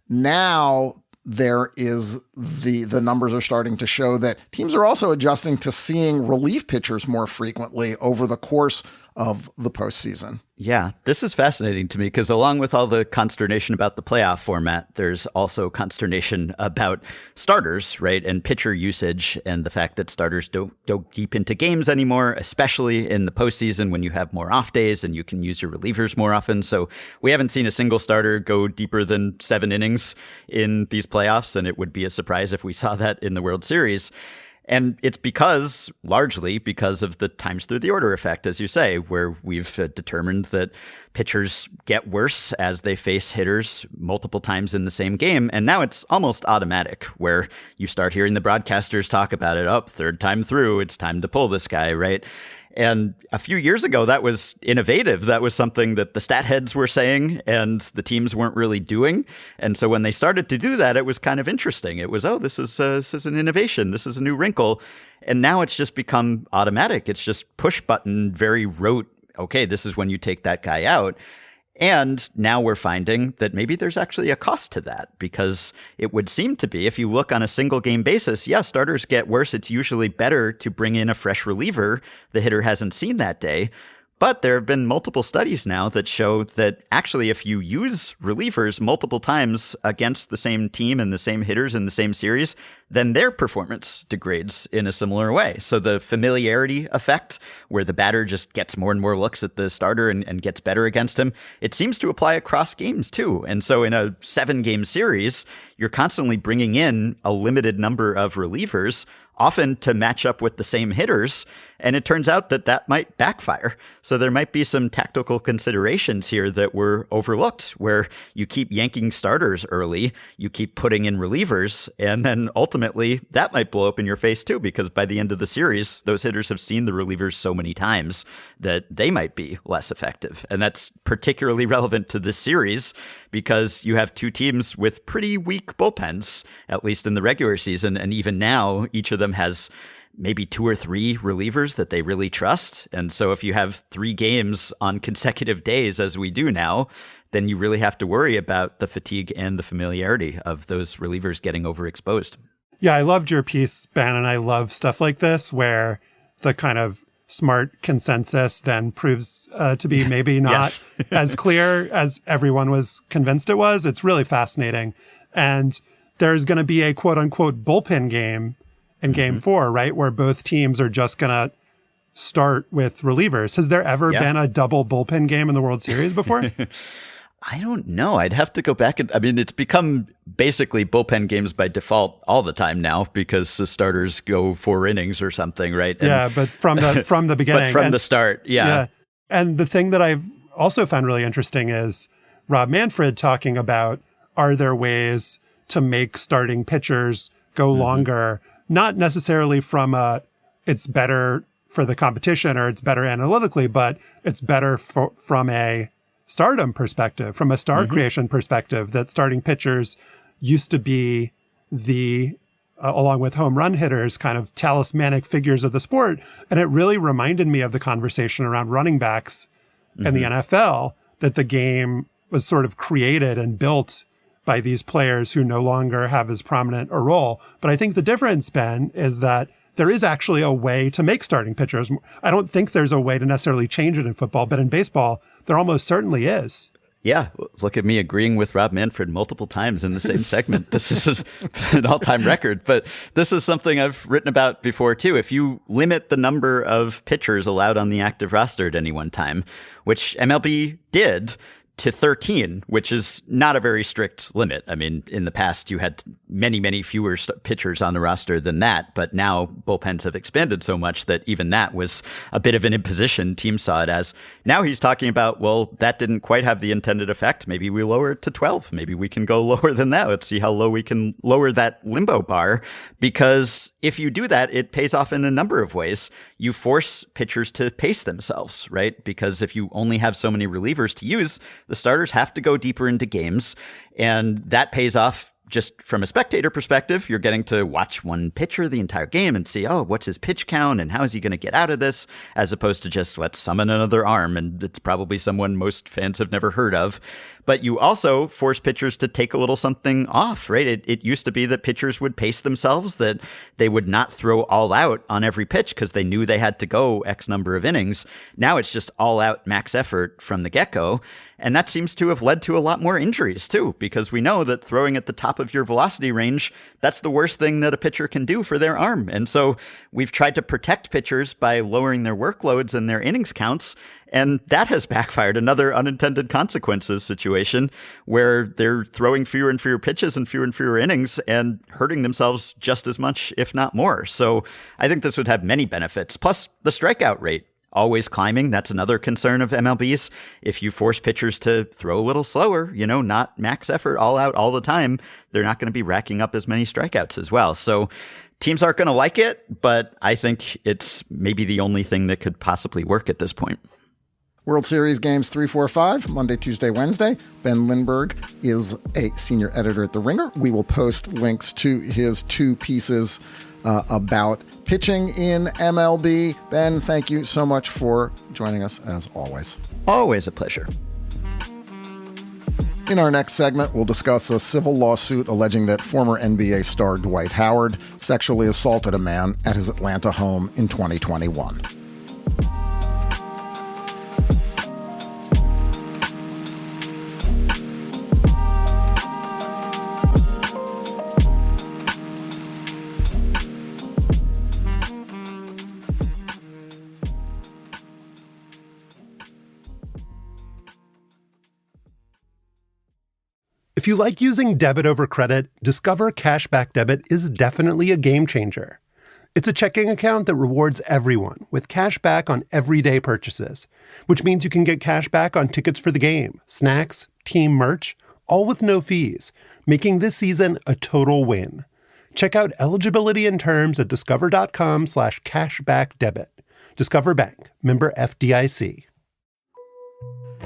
now there is the numbers are starting to show that teams are also adjusting to seeing relief pitchers more frequently over the course of the postseason. Yeah, this is fascinating to me because along with all the consternation about the playoff format, there's also consternation about starters, right? And pitcher usage, and the fact that starters don't go deep into games anymore, especially in the postseason when you have more off days and you can use your relievers more often. So we haven't seen a single starter go deeper than 7 innings in these playoffs, and it would be a surprise if we saw that in the World Series. And it's largely because of the times through the order effect, as you say, where we've determined that pitchers get worse as they face hitters multiple times in the same game. And now it's almost automatic, where you start hearing the broadcasters talk about it. Third time through, it's time to pull this guy, right? And a few years ago, that was innovative. That was something that the stat heads were saying and the teams weren't really doing. And so when they started to do that, it was kind of interesting. It was, this is an innovation. This is a new wrinkle. And now it's just become automatic. It's just push button, very rote. Okay, this is when you take that guy out. And now we're finding that maybe there's actually a cost to that, because it would seem to be, if you look on a single game basis, starters get worse. It's usually better to bring in a fresh reliever the hitter hasn't seen that day. But there have been multiple studies now that show that actually if you use relievers multiple times against the same team and the same hitters in the same series, then their performance degrades in a similar way. So the familiarity effect, where the batter just gets more and more looks at the starter and gets better against him, it seems to apply across games too. And so in a 7-game series, you're constantly bringing in a limited number of relievers, often to match up with the same hitters. And it turns out that that might backfire. So there might be some tactical considerations here that were overlooked, where you keep yanking starters early, you keep putting in relievers, and then ultimately that might blow up in your face too, because by the end of the series, those hitters have seen the relievers so many times that they might be less effective. And that's particularly relevant to this series because you have two teams with pretty weak bullpens, at least in the regular season. And even now, each of them has maybe 2 or 3 relievers that they really trust. And so if you have 3 games on consecutive days, as we do now, then you really have to worry about the fatigue and the familiarity of those relievers getting overexposed. Yeah, I loved your piece, Ben, and I love stuff like this where the kind of smart consensus then proves to be maybe not as clear as everyone was convinced it was. It's really fascinating. And there's going to be a quote unquote bullpen game in game 4, right? Where both teams are just going to start with relievers. Has there ever been a double bullpen game in the World Series before? I don't know. I'd have to go back. I mean, it's become basically bullpen games by default all the time now because the starters go 4 innings or something, right? And, but from the beginning. But from the start, yeah. And the thing that I've also found really interesting is Rob Manfred talking about, are there ways to make starting pitchers go longer, not necessarily from it's better for the competition or it's better analytically, but it's better from a stardom perspective, from a star creation perspective, that starting pitchers used to be the, along with home run hitters, kind of talismanic figures of the sport. And it really reminded me of the conversation around running backs in the NFL, that the game was sort of created and built by these players who no longer have as prominent a role. But I think the difference, Ben, is that there is actually a way to make starting pitchers. I don't think there's a way to necessarily change it in football, but in baseball, there almost certainly is. Yeah, look at me agreeing with Rob Manfred multiple times in the same segment. This is an all-time record, but this is something I've written about before too. If you limit the number of pitchers allowed on the active roster at any one time, which MLB did, to 13, which is not a very strict limit. I mean, in the past, you had many, many fewer pitchers on the roster than that, but now bullpens have expanded so much that even that was a bit of an imposition. Teams saw it as. Now he's talking about, well, that didn't quite have the intended effect. Maybe we lower it to 12. Maybe we can go lower than that. Let's see how low we can lower that limbo bar, because if you do that, it pays off in a number of ways. You force pitchers to pace themselves, right? Because if you only have so many relievers to use, the starters have to go deeper into games, and that pays off. Just from a spectator perspective, you're getting to watch one pitcher the entire game and see, oh, what's his pitch count and how is he going to get out of this, as opposed to just let's summon another arm, and it's probably someone most fans have never heard of. But you also force pitchers to take a little something off, right? It used to be that pitchers would pace themselves, that they would not throw all out on every pitch because they knew they had to go X number of innings. Now it's just all out max effort from the get-go. And that seems to have led to a lot more injuries too, because we know that throwing at the top of your velocity range, that's the worst thing that a pitcher can do for their arm. And so we've tried to protect pitchers by lowering their workloads and their innings counts. And that has backfired. Another unintended consequences situation where they're throwing fewer and fewer pitches and fewer innings and hurting themselves just as much, if not more. So I think this would have many benefits. Plus the strikeout rate always climbing. That's another concern of MLB's. If you force pitchers to throw a little slower, not max effort all out all the time, they're not going to be racking up as many strikeouts as well. So teams aren't going to like it, but I think it's maybe the only thing that could possibly work at this point. World Series games 3, 4, 5, Monday, Tuesday, Wednesday. Ben Lindbergh is a senior editor at The Ringer. We will post links to his 2 pieces about pitching in MLB. Ben, thank you so much for joining us, as always. Always a pleasure. In our next segment, we'll discuss a civil lawsuit alleging that former NBA star Dwight Howard sexually assaulted a man at his Atlanta home in 2021. If you like using debit over credit, Discover Cashback Debit is definitely a game changer. It's a checking account that rewards everyone with cash back on everyday purchases, which means you can get cash back on tickets for the game, snacks, team merch, all with no fees, making this season a total win. Check out eligibility and terms at discover.com/cashbackdebit. Discover Bank, member FDIC.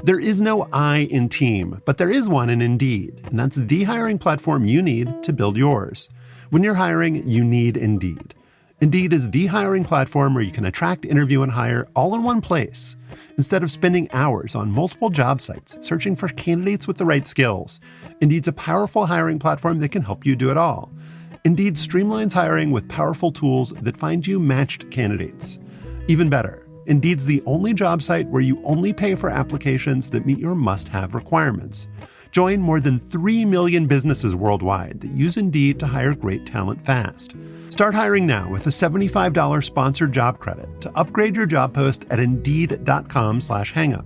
There is no I in team, but there is one in Indeed, and that's the hiring platform you need to build yours. When you're hiring, you need Indeed. Indeed is the hiring platform where you can attract, interview, and hire all in one place. Instead of spending hours on multiple job sites searching for candidates with the right skills, Indeed's a powerful hiring platform that can help you do it all. Indeed streamlines hiring with powerful tools that find you matched candidates. Even better, Indeed's the only job site where you only pay for applications that meet your must-have requirements. Join more than 3 million businesses worldwide that use Indeed to hire great talent fast. Start hiring now with a $75 sponsored job credit to upgrade your job post at Indeed.com/hangup.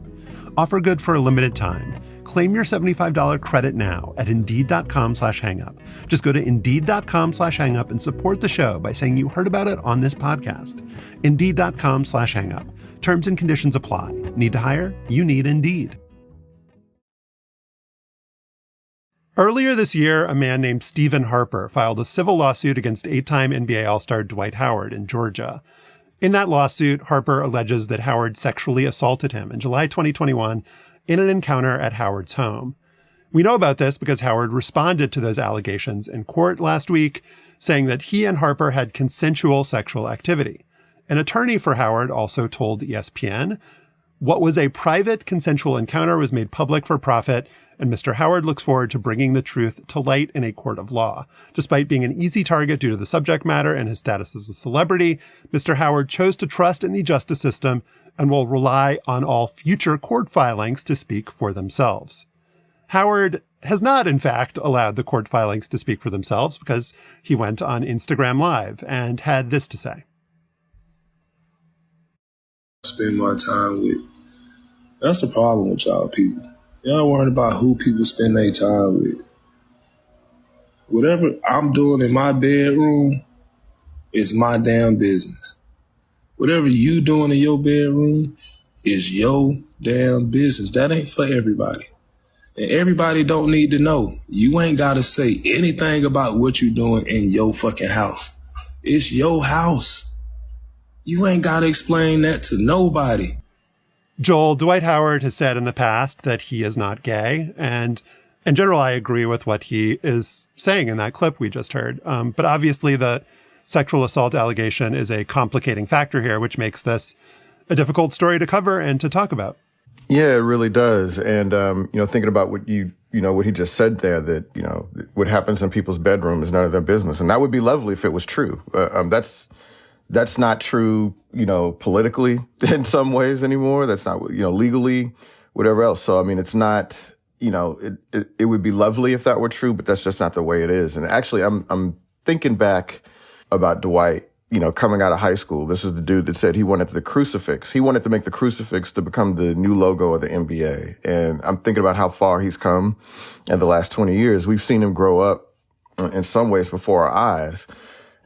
Offer good for a limited time. Claim your $75 credit now at Indeed.com/hangup. Just go to Indeed.com/hangup and support the show by saying you heard about it on this podcast. Indeed.com/hangup. Terms and conditions apply. Need to hire? You need Indeed. Earlier this year, a man named Stefan Harper filed a civil lawsuit against 8-time NBA All-Star Dwight Howard in Georgia. In that lawsuit, Harper alleges that Howard sexually assaulted him in July 2021 in an encounter at Howard's home. We know about this because Howard responded to those allegations in court last week, saying that he and Harper had consensual sexual activity. An attorney for Howard also told ESPN, "What was a private consensual encounter was made public for profit, and Mr. Howard looks forward to bringing the truth to light in a court of law. Despite being an easy target due to the subject matter and his status as a celebrity, Mr. Howard chose to trust in the justice system and will rely on all future court filings to speak for themselves." Howard has not, in fact, allowed the court filings to speak for themselves because he went on Instagram Live and had this to say. Spend my time with. That's the problem with y'all people. Y'all worried about who people spend their time with. Whatever I'm doing in my bedroom is my damn business. Whatever you doing in your bedroom is your damn business. That ain't for everybody. And everybody don't need to know. You ain't got to say anything about what you doing in your fucking house. It's your house. You ain't got to explain that to nobody. Joel, Dwight Howard has said in the past that he is not gay. And in general, I agree with what he is saying in that clip we just heard. But obviously, the sexual assault allegation is a complicating factor here, which makes this a difficult story to cover and to talk about. Yeah, it really does. And, thinking about what what he just said there, that, what happens in people's bedroom is none of their business. And that would be lovely if it was true. That's not true, politically in some ways anymore. That's not, legally, whatever else. So, I mean, it's not, it would be lovely if that were true, but that's just not the way it is. And actually, I'm thinking back about Dwight, coming out of high school. This is the dude that said he wanted the crucifix. He wanted to make the crucifix to become the new logo of the NBA. And I'm thinking about how far he's come in the last 20 years. We've seen him grow up in some ways before our eyes.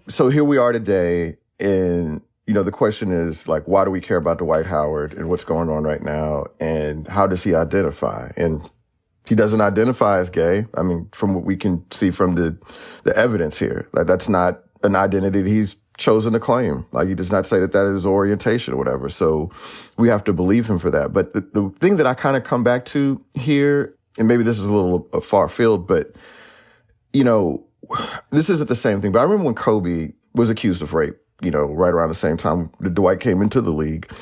So here we are today. And, the question is, like, why do we care about Dwight Howard and what's going on right now? And how does he identify? And he doesn't identify as gay. I mean, from what we can see from the evidence here, like, that's not an identity that he's chosen to claim. Like, he does not say that is his orientation or whatever. So we have to believe him for that. But the thing that I kind of come back to here, and maybe this is a little far field, but, this isn't the same thing. But I remember when Kobe was accused of rape, right around the same time that Dwight came into the league,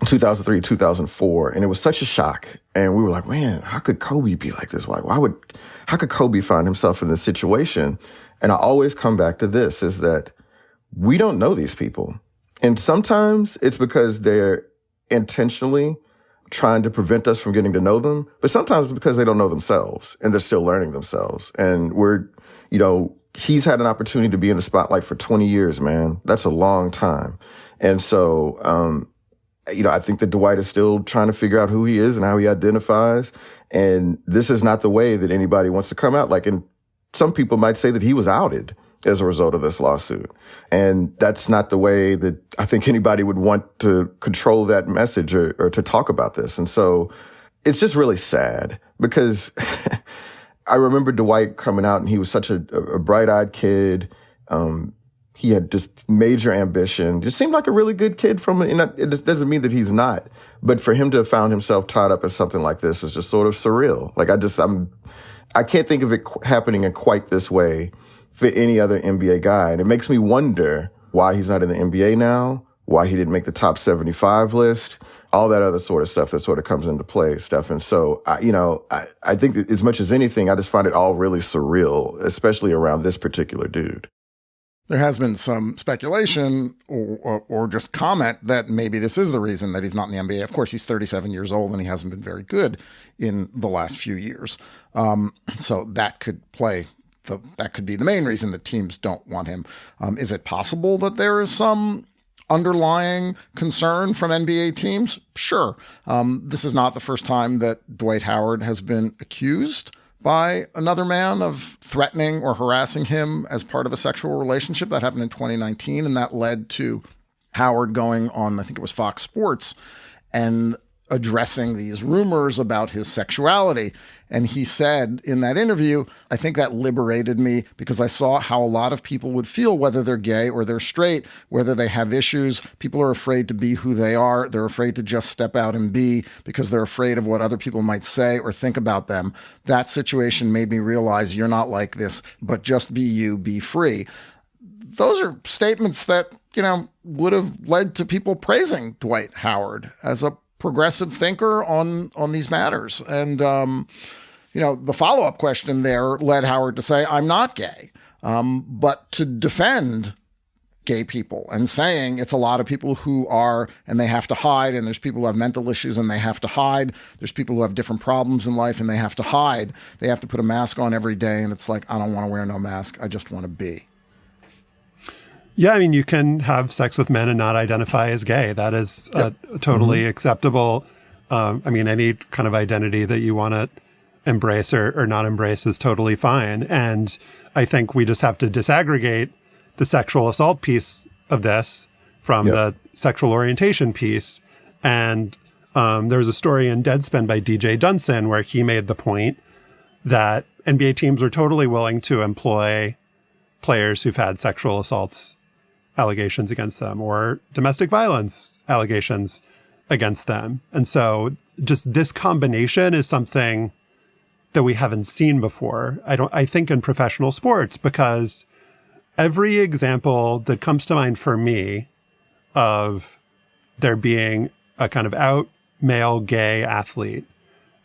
2003, 2004. And it was such a shock. And we were like, man, how could Kobe be like this? Like, how could Kobe find himself in this situation? And I always come back to this, is that we don't know these people. And sometimes it's because they're intentionally trying to prevent us from getting to know them. But sometimes it's because they don't know themselves and they're still learning themselves. And he's had an opportunity to be in the spotlight for 20 years, man. That's a long time. And so, I think that Dwight is still trying to figure out who he is and how he identifies. And this is not the way that anybody wants to come out. Like, and some people might say that he was outed. as a result of this lawsuit. And that's not the way that I think anybody would want to control that message or to talk about this. And so it's just really sad because I remember Dwight coming out and he was such a bright-eyed kid. He had just major ambition. Just seemed like a really good kid it doesn't mean that he's not. But for him to have found himself tied up in something like this is just sort of surreal. Like I can't think of it happening in quite this way for any other NBA guy. And it makes me wonder why he's not in the NBA now, why he didn't make the top 75 list, all that other sort of stuff that sort of comes into play, Stefan. So, I think that as much as anything, I just find it all really surreal, especially around this particular dude. There has been some speculation or just comment that maybe this is the reason that he's not in the NBA. Of course, he's 37 years old and he hasn't been very good in the last few years. So that could be the main reason that teams don't want him. Is it possible that there is some underlying concern from NBA teams? Sure. This is not the first time that Dwight Howard has been accused by another man of threatening or harassing him as part of a sexual relationship. That happened in 2019, and that led to Howard going on, I think it was Fox Sports, and addressing these rumors about his sexuality. And he said in that interview, I think that liberated me because I saw how a lot of people would feel, whether they're gay or they're straight, whether they have issues. People are afraid to be who they are. They're afraid to just step out and be because they're afraid of what other people might say or think about them. That situation made me realize you're not like this, but just be you, be free. Those are statements that, would have led to people praising Dwight Howard as a progressive thinker on these matters. And, the follow-up question there led Howard to say, I'm not gay, but to defend gay people and saying it's a lot of people who are, and they have to hide, and there's people who have mental issues and they have to hide. There's people who have different problems in life and they have to hide. They have to put a mask on every day. And it's like, I don't want to wear no mask. I just want to be. Yeah, I mean, you can have sex with men and not identify as gay. That is totally acceptable. Any kind of identity that you want to embrace or not embrace is totally fine. And I think we just have to disaggregate the sexual assault piece of this from the sexual orientation piece. And there's a story in Deadspin by DJ Dunson where he made the point that NBA teams are totally willing to employ players who've had sexual assaults allegations against them or domestic violence allegations against them. And so just this combination is something that we haven't seen before. I think in professional sports, because every example that comes to mind for me of there being a kind of out male gay athlete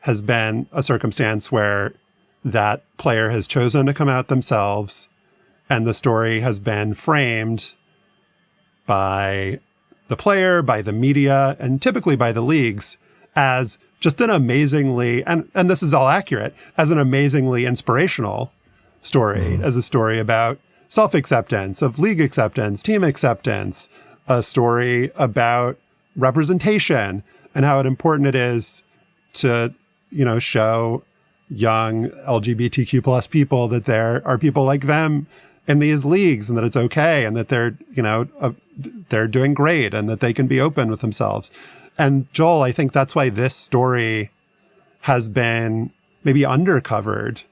has been a circumstance where that player has chosen to come out themselves and the story has been framed by the player, by the media, and typically by the leagues as just an amazingly, and this is all accurate, as an amazingly inspirational story, as a story about self-acceptance, of league acceptance, team acceptance, a story about representation and how important it is to, show young LGBTQ plus people that there are people like them in these leagues and that it's okay and that they're doing great and that they can be open with themselves. And Joel, I think that's why this story has been maybe undercovered.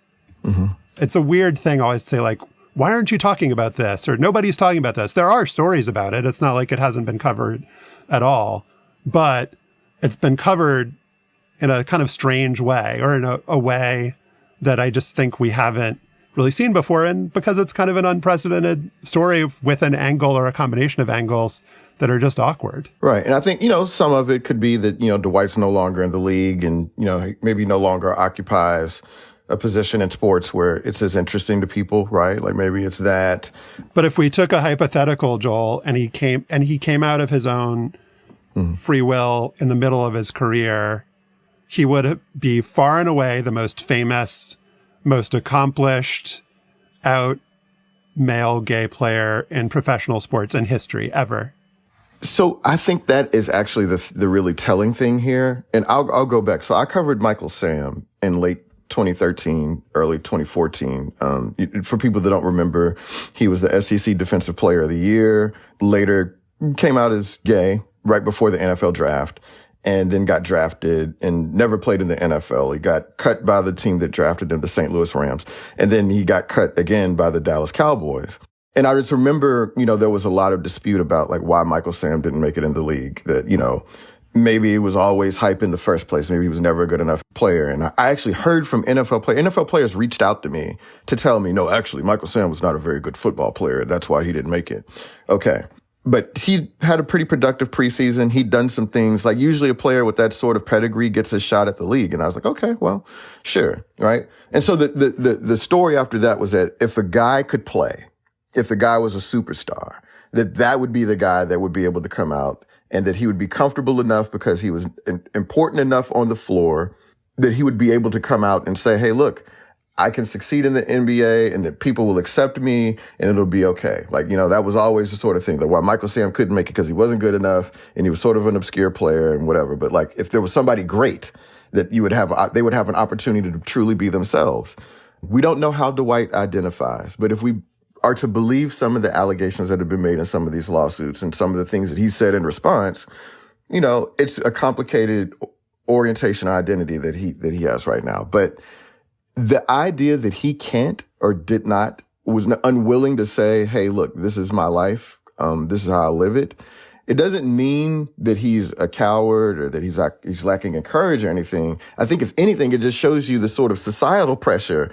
Mm-hmm. It's a weird thing always to say, like, why aren't you talking about this? Or nobody's talking about this. There are stories about it. It's not like it hasn't been covered at all, but it's been covered in a kind of strange way, or in a way that I just think we haven't really seen before. And because it's kind of an unprecedented story with an angle or a combination of angles that are just awkward. Right. And I think, some of it could be that, Dwight's no longer in the league and, maybe no longer occupies a position in sports where it's as interesting to people, right? Like maybe it's that. But if we took a hypothetical, Joel, and he came out of his own free will in the middle of his career, he would be far and away the most famous, most accomplished out male gay player in professional sports in history ever. So I think that is actually the really telling thing here. And I'll go back. So I covered Michael Sam in late 2013, early 2014. For people that don't remember, he was the SEC Defensive Player of the Year, later came out as gay right before the NFL draft, and then got drafted and never played in the NFL. He got cut by the team that drafted him, the St. Louis Rams. And then he got cut again by the Dallas Cowboys. And I just remember, there was a lot of dispute about like why Michael Sam didn't make it in the league, that, maybe it was always hype in the first place. Maybe he was never a good enough player. And I actually heard from NFL players. NFL players reached out to me to tell me, no, actually, Michael Sam was not a very good football player. That's why he didn't make it. Okay. But he had a pretty productive preseason. He'd done some things. Like usually a player with that sort of pedigree gets a shot at the league. And I was like, okay, well, sure. Right. And so the story after that was that if a guy could play, if the guy was a superstar, that would be the guy that would be able to come out, and that he would be comfortable enough because he was important enough on the floor that he would be able to come out and say, hey, look, I can succeed in the NBA and that people will accept me and it'll be okay. Like, that was always the sort of thing that why Michael Sam couldn't make it because he wasn't good enough and he was sort of an obscure player and whatever. But like, if there was somebody great that they would have an opportunity to truly be themselves. We don't know how Dwight identifies, but if we are to believe some of the allegations that have been made in some of these lawsuits and some of the things that he said in response, it's a complicated orientation identity that he has right now. But the idea that he can't or was unwilling to say, hey, look, this is my life. This is how I live it. It doesn't mean that he's a coward or that he's lacking in courage or anything. I think if anything, it just shows you the sort of societal pressure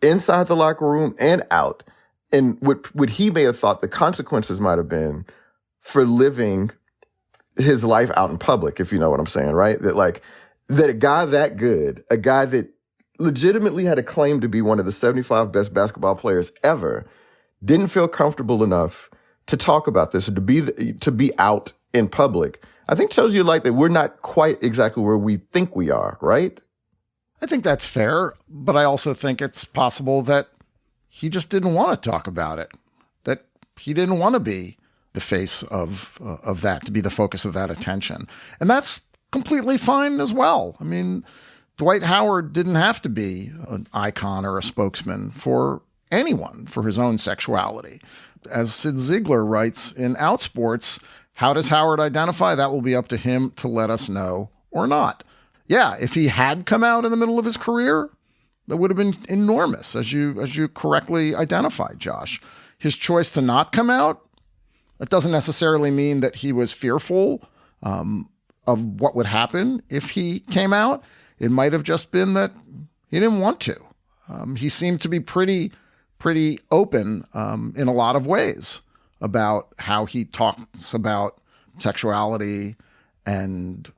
inside the locker room and out. And what he may have thought the consequences might have been for living his life out in public, if you know what I'm saying, right? That a guy that good, a guy that legitimately had a claim to be one of the 75 best basketball players ever, didn't feel comfortable enough to talk about this or to be out in public, I think tells you that we're not quite exactly where we think we are, right? I think that's fair, but I also think it's possible that he just didn't want to talk about it, that he didn't want to be the face of that, to be the focus of that attention. And that's completely fine as well. I mean, Dwight Howard didn't have to be an icon or a spokesman for anyone for his own sexuality. As Sid Ziegler writes in Outsports, how does Howard identify? That will be up to him to let us know or not. Yeah, if he had come out in the middle of his career, that would have been enormous, as you correctly identified, Josh. His choice to not come out, that doesn't necessarily mean that he was fearful of what would happen if he came out. It might have just been that he didn't want to. He seemed to be pretty open in a lot of ways about how he talks about sexuality and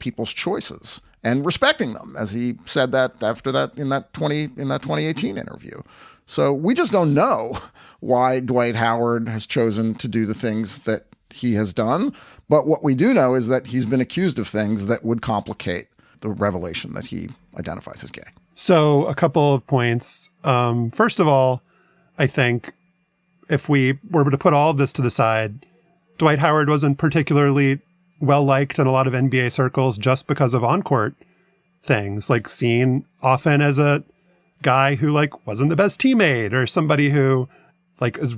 people's choices and respecting them, as he said that after that in that 2018 interview. So we just don't know why Dwight Howard has chosen to do the things that he has done. But what we do know is that he's been accused of things that would complicate the revelation that he identifies as gay. So a couple of points. First of all, I think if we were to put all of this to the side, Dwight Howard wasn't particularly well-liked in a lot of NBA circles just because of on-court things, like seen often as a guy who wasn't the best teammate or somebody who is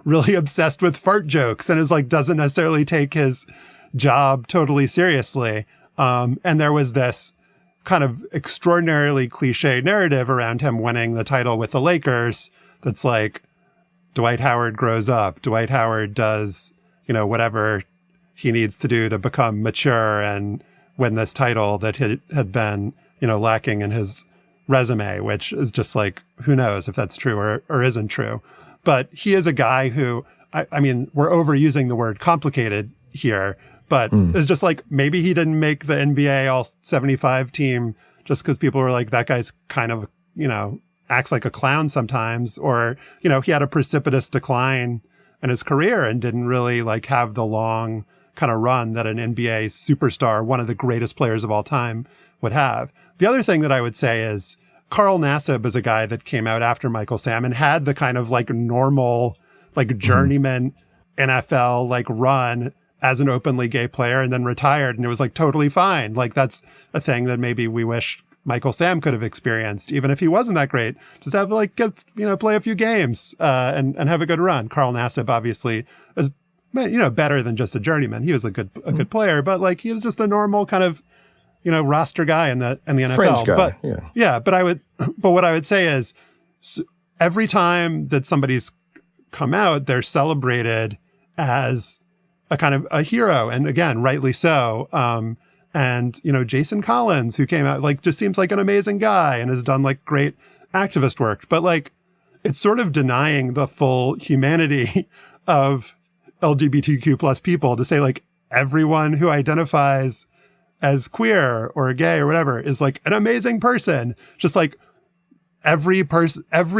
really obsessed with fart jokes and doesn't necessarily take his job totally seriously. And there was this kind of extraordinarily cliche narrative around him winning the title with the Lakers. That's Dwight Howard grows up. Dwight Howard does, whatever he needs to do to become mature and win this title that had been, lacking in his resume, which is just who knows if that's true or isn't true. But he is a guy who, I mean, we're overusing the word complicated here, but it's just maybe he didn't make the NBA all 75 team just because people were that guy's kind of, acts like a clown sometimes, or, he had a precipitous decline in his career and didn't really have the long kind of run that an NBA superstar, one of the greatest players of all time, would have. The other thing that I would say is Carl Nassib is a guy that came out after Michael Sam and had the kind of normal, journeyman NFL run as an openly gay player and then retired, and it was totally fine. That's a thing that maybe we wish Michael Sam could have experienced, even if he wasn't that great. Just have play a few games and have a good run. Carl Nassib obviously is better than just a journeyman. He was a good player, but like he was just a normal kind of roster guy in the NFL. Fringe guy, but yeah. But what I would say is every time that somebody's come out, they're celebrated as a kind of a hero, and again, rightly so. And Jason Collins, who came out, like, just seems like an amazing guy and has done like great activist work, but like it's sort of denying the full humanity of LGBTQ plus people to say like everyone who identifies as queer or gay or whatever is like an amazing person. Just like every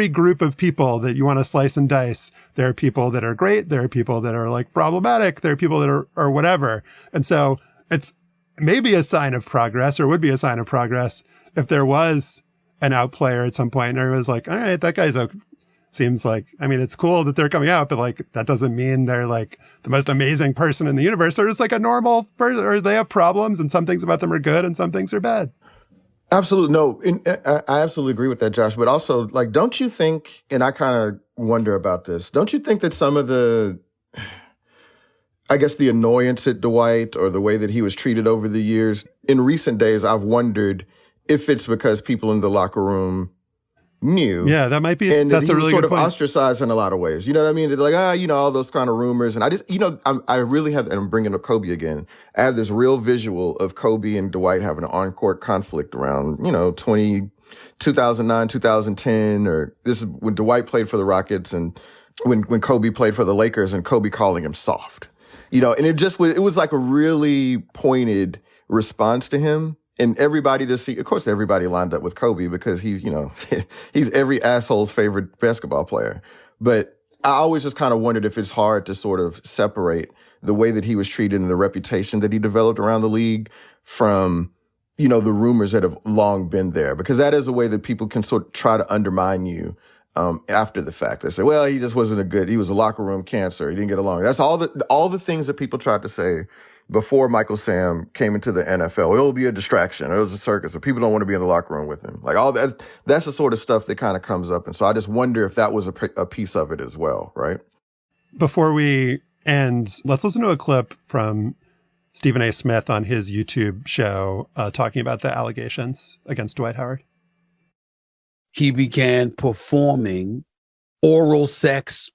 group of people that you want to slice and dice, there are people that are great, there are people that are like problematic, there are people that are whatever. And so it's maybe a sign of progress, or would be a sign of progress, if there was an out player at some point and everyone's like, all right, that guy's seems like, I mean, it's cool that they're coming out, but like, that doesn't mean they're like the most amazing person in the universe. They're just like a normal person, or they have problems, and some things about them are good and some things are bad. Absolutely. No, I absolutely agree with that, Josh. But also, like, don't you think, and I kind of wonder about this, don't you think that some of the, I guess, the annoyance at Dwight or the way that he was treated over the years, in recent days, I've wondered if it's because people in the locker room knew. Yeah, that might be, and that's he a was really sort good of point. ostracized in a lot of ways. You know what I mean? They're like, all those kind of rumors. And I just, I really have, and I'm bringing up Kobe again, I have this real visual of Kobe and Dwight having an on-court conflict around, 2009, 2010, or this is when Dwight played for the Rockets and when Kobe played for the Lakers, and Kobe calling him soft. And it was like a really pointed response to him. And everybody of course, everybody lined up with Kobe because he's every asshole's favorite basketball player. But I always just kind of wondered if it's hard to sort of separate the way that he was treated and the reputation that he developed around the league from, the rumors that have long been there, because that is a way that people can sort of try to undermine you. After the fact, they say, well, he just he was a locker room cancer. He didn't get along. That's all the things that people tried to say before Michael Sam came into the NFL. It'll be a distraction. It was a circus, or people don't want to be in the locker room with him. Like all that's the sort of stuff that kind of comes up. And so I just wonder if that was a piece of it as well, right? Before we end, let's listen to a clip from Stephen A. Smith on his YouTube show talking about the allegations against Dwight Howard. He began performing oral sex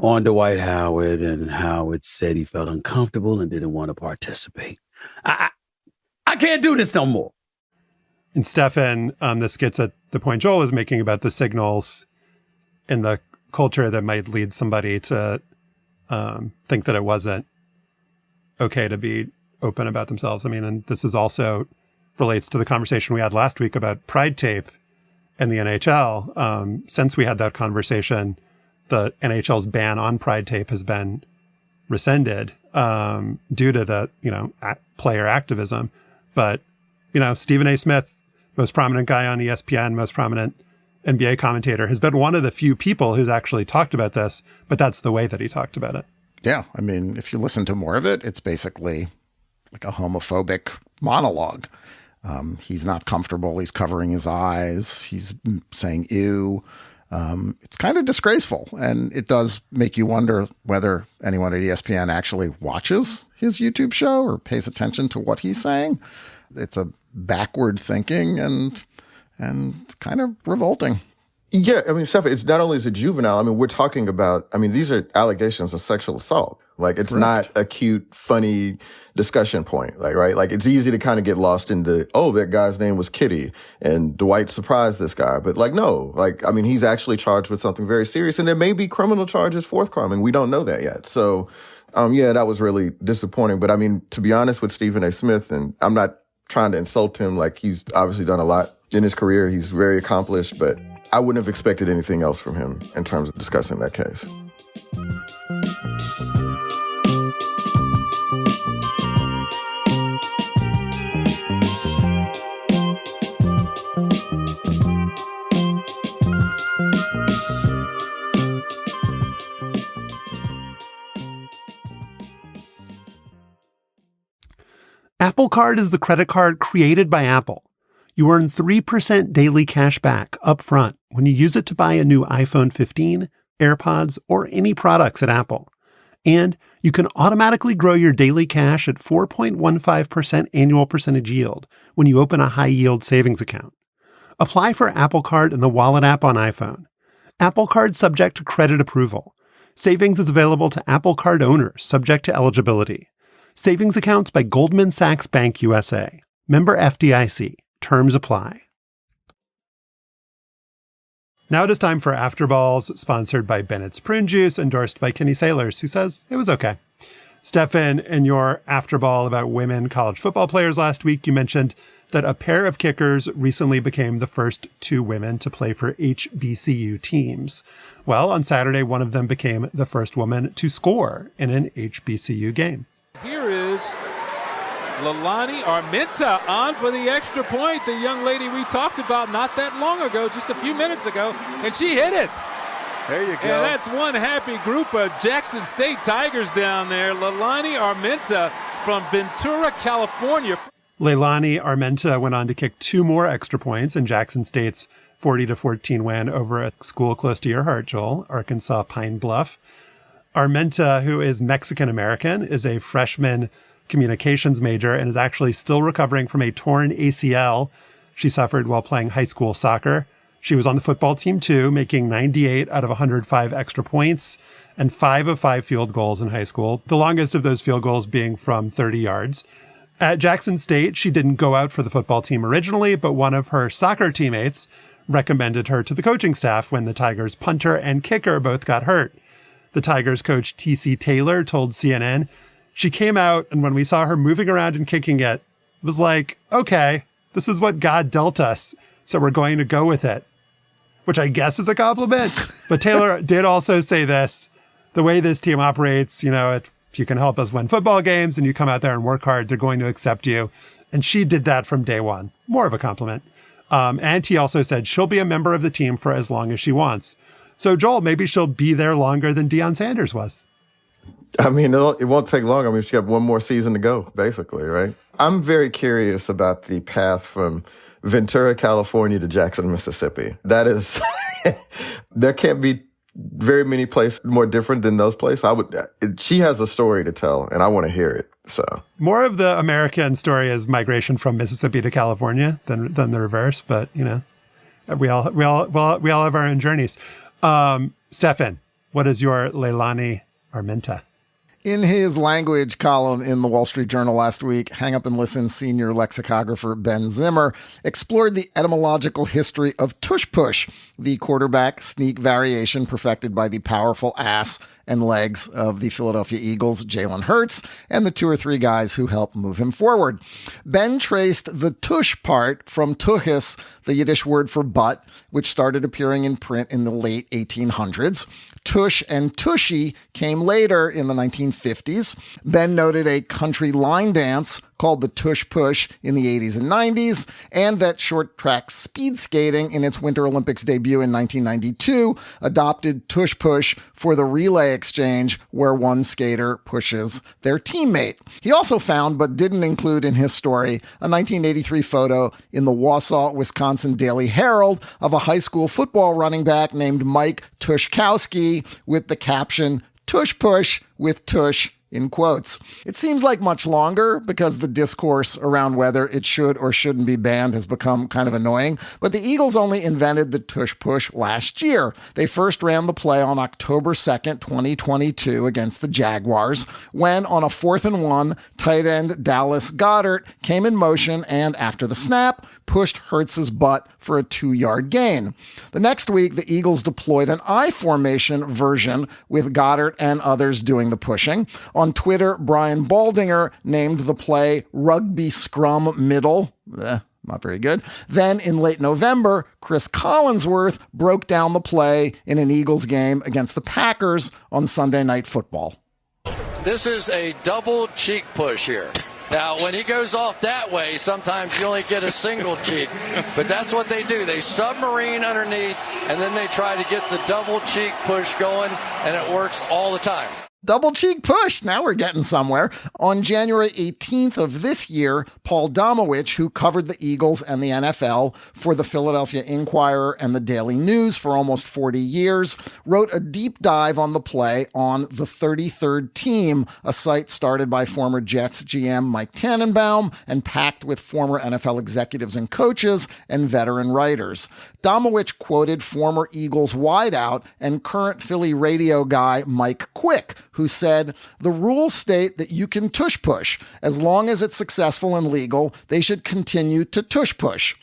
on Dwight Howard, and Howard said he felt uncomfortable and didn't want to participate. I can't do this no more. And Stefan, this gets at the point Joel was making about the signals in the culture that might lead somebody to think that it wasn't okay to be open about themselves. I mean, and this is also relates to the conversation we had last week about Pride Tape in the NHL. Since we had that conversation, the NHL's ban on Pride Tape has been rescinded due to the, player activism. But, Stephen A. Smith, most prominent guy on ESPN, most prominent NBA commentator, has been one of the few people who's actually talked about this, but that's the way that he talked about it. Yeah. I mean, if you listen to more of it, it's basically like a homophobic monologue. He's not comfortable. He's covering his eyes. He's saying, ew. It's kind of disgraceful. And it does make you wonder whether anyone at ESPN actually watches his YouTube show or pays attention to what he's saying. It's a backward thinking and kind of revolting. Yeah, I mean, Stefan, it's not only is it juvenile. I mean, we're talking about, these are allegations of sexual assault. Like, it's Correct. not a cute, funny discussion point. Like, right? Like, it's easy to kind of get lost in that guy's name was Kitty and Dwight surprised this guy. But like, no, he's actually charged with something very serious, and there may be criminal charges forthcoming. We don't know that yet. So, that was really disappointing. But to be honest with Stephen A. Smith, and I'm not trying to insult him, like, he's obviously done a lot in his career. He's very accomplished, but I wouldn't have expected anything else from him in terms of discussing that case. Apple Card is the credit card created by Apple. You earn 3% daily cash back up front when you use it to buy a new iPhone 15, AirPods, or any products at Apple. And you can automatically grow your daily cash at 4.15% annual percentage yield when you open a high-yield savings account. Apply for Apple Card in the Wallet app on iPhone. Apple Card subject to credit approval. Savings is available to Apple Card owners subject to eligibility. Savings accounts by Goldman Sachs Bank USA. Member FDIC. Terms apply. Now it is time for Afterballs, sponsored by Bennett's Prune Juice, endorsed by Kenny Sailors, who says it was okay. Stefan, in your Afterball about women college football players last week, you mentioned that a pair of kickers recently became the first two women to play for HBCU teams. Well, on Saturday, one of them became the first woman to score in an HBCU game. Here is Leilani Armenta on for the extra point, the young lady we talked about not that long ago, just a few minutes ago, and she hit it. There you go. And that's one happy group of Jackson State Tigers down there. Leilani Armenta from Ventura, California. Leilani Armenta went on to kick two more extra points in Jackson State's 40-14 win over a school close to your heart, Joel, Arkansas Pine Bluff. Armenta, who is Mexican-American, is a freshman communications major and is actually still recovering from a torn ACL she suffered while playing high school soccer. She was on the football team too, making 98 out of 105 extra points and 5 of 5 field goals in high school, the longest of those field goals being from 30 yards. At Jackson State, she didn't go out for the football team originally, but one of her soccer teammates recommended her to the coaching staff when the Tigers' punter and kicker both got hurt. The Tigers coach T.C. Taylor told CNN, "She came out, and when we saw her moving around and kicking it was like, okay, this is what God dealt us, so we're going to go with it," which I guess is a compliment. But Taylor did also say this: the way this team operates, if you can help us win football games and you come out there and work hard, they're going to accept you. And she did that from day one. More of a compliment. And he also said she'll be a member of the team for as long as she wants. So, Joel, maybe she'll be there longer than Deion Sanders was. I mean, it won't take long. I mean, she got one more season to go, basically, right? I'm very curious about the path from Ventura, California to Jackson, Mississippi. That is, there can't be very many places more different than those places. She has a story to tell, and I want to hear it. So more of the American story is migration from Mississippi to California than the reverse. But we all have our own journeys. Stefan, what is your Leilani Armenta? In his language column in the Wall Street Journal last week, Hang Up and Listen senior lexicographer Ben Zimmer explored the etymological history of tush push, the quarterback sneak variation perfected by the powerful ass and legs of the Philadelphia Eagles' Jalen Hurts and the 2 or 3 guys who helped move him forward. Ben traced the tush part from tuhis, the Yiddish word for butt, which started appearing in print in the late 1800s. Tush and tushy came later in the 1950s. Ben noted a country line dance called the tush push in the 80s and 90s, and that short track speed skating in its Winter Olympics debut in 1992 adopted tush push for the relay exchange where one skater pushes their teammate. He also found, but didn't include in his story, a 1983 photo in the Wausau, Wisconsin Daily Herald of a high school football running back named Mike Tushkowski with the caption, "Tush push with tush," in quotes. It seems like much longer because the discourse around whether it should or shouldn't be banned has become kind of annoying, but the Eagles only invented the tush push last year. They first ran the play on October 2nd, 2022 against the Jaguars, when on a 4th and 1, tight end Dallas Goedert came in motion and after the snap, pushed Hurts's butt for a 2-yard gain. The next week, the Eagles deployed an I formation version with Goedert and others doing the pushing. On Twitter, Brian Baldinger named the play Rugby Scrum Middle. Not very good. Then in late November, Chris Collinsworth broke down the play in an Eagles game against the Packers on Sunday Night Football. This is a double cheek push here. Now, when he goes off that way, sometimes you only get a single cheek. But that's what they do. They submarine underneath, and then they try to get the double cheek push going, and it works all the time. Double cheek push. Now we're getting somewhere. On January 18th of this year, Paul Domowitch, who covered the Eagles and the NFL for the Philadelphia Inquirer and the Daily News for almost 40 years, wrote a deep dive on the play on The 33rd Team, a site started by former Jets GM Mike Tannenbaum and packed with former NFL executives and coaches and veteran writers. Domowitch quoted former Eagles wideout and current Philly radio guy Mike Quick, who said, "The rules state that you can tush push. As long as it's successful and legal, they should continue to tush push."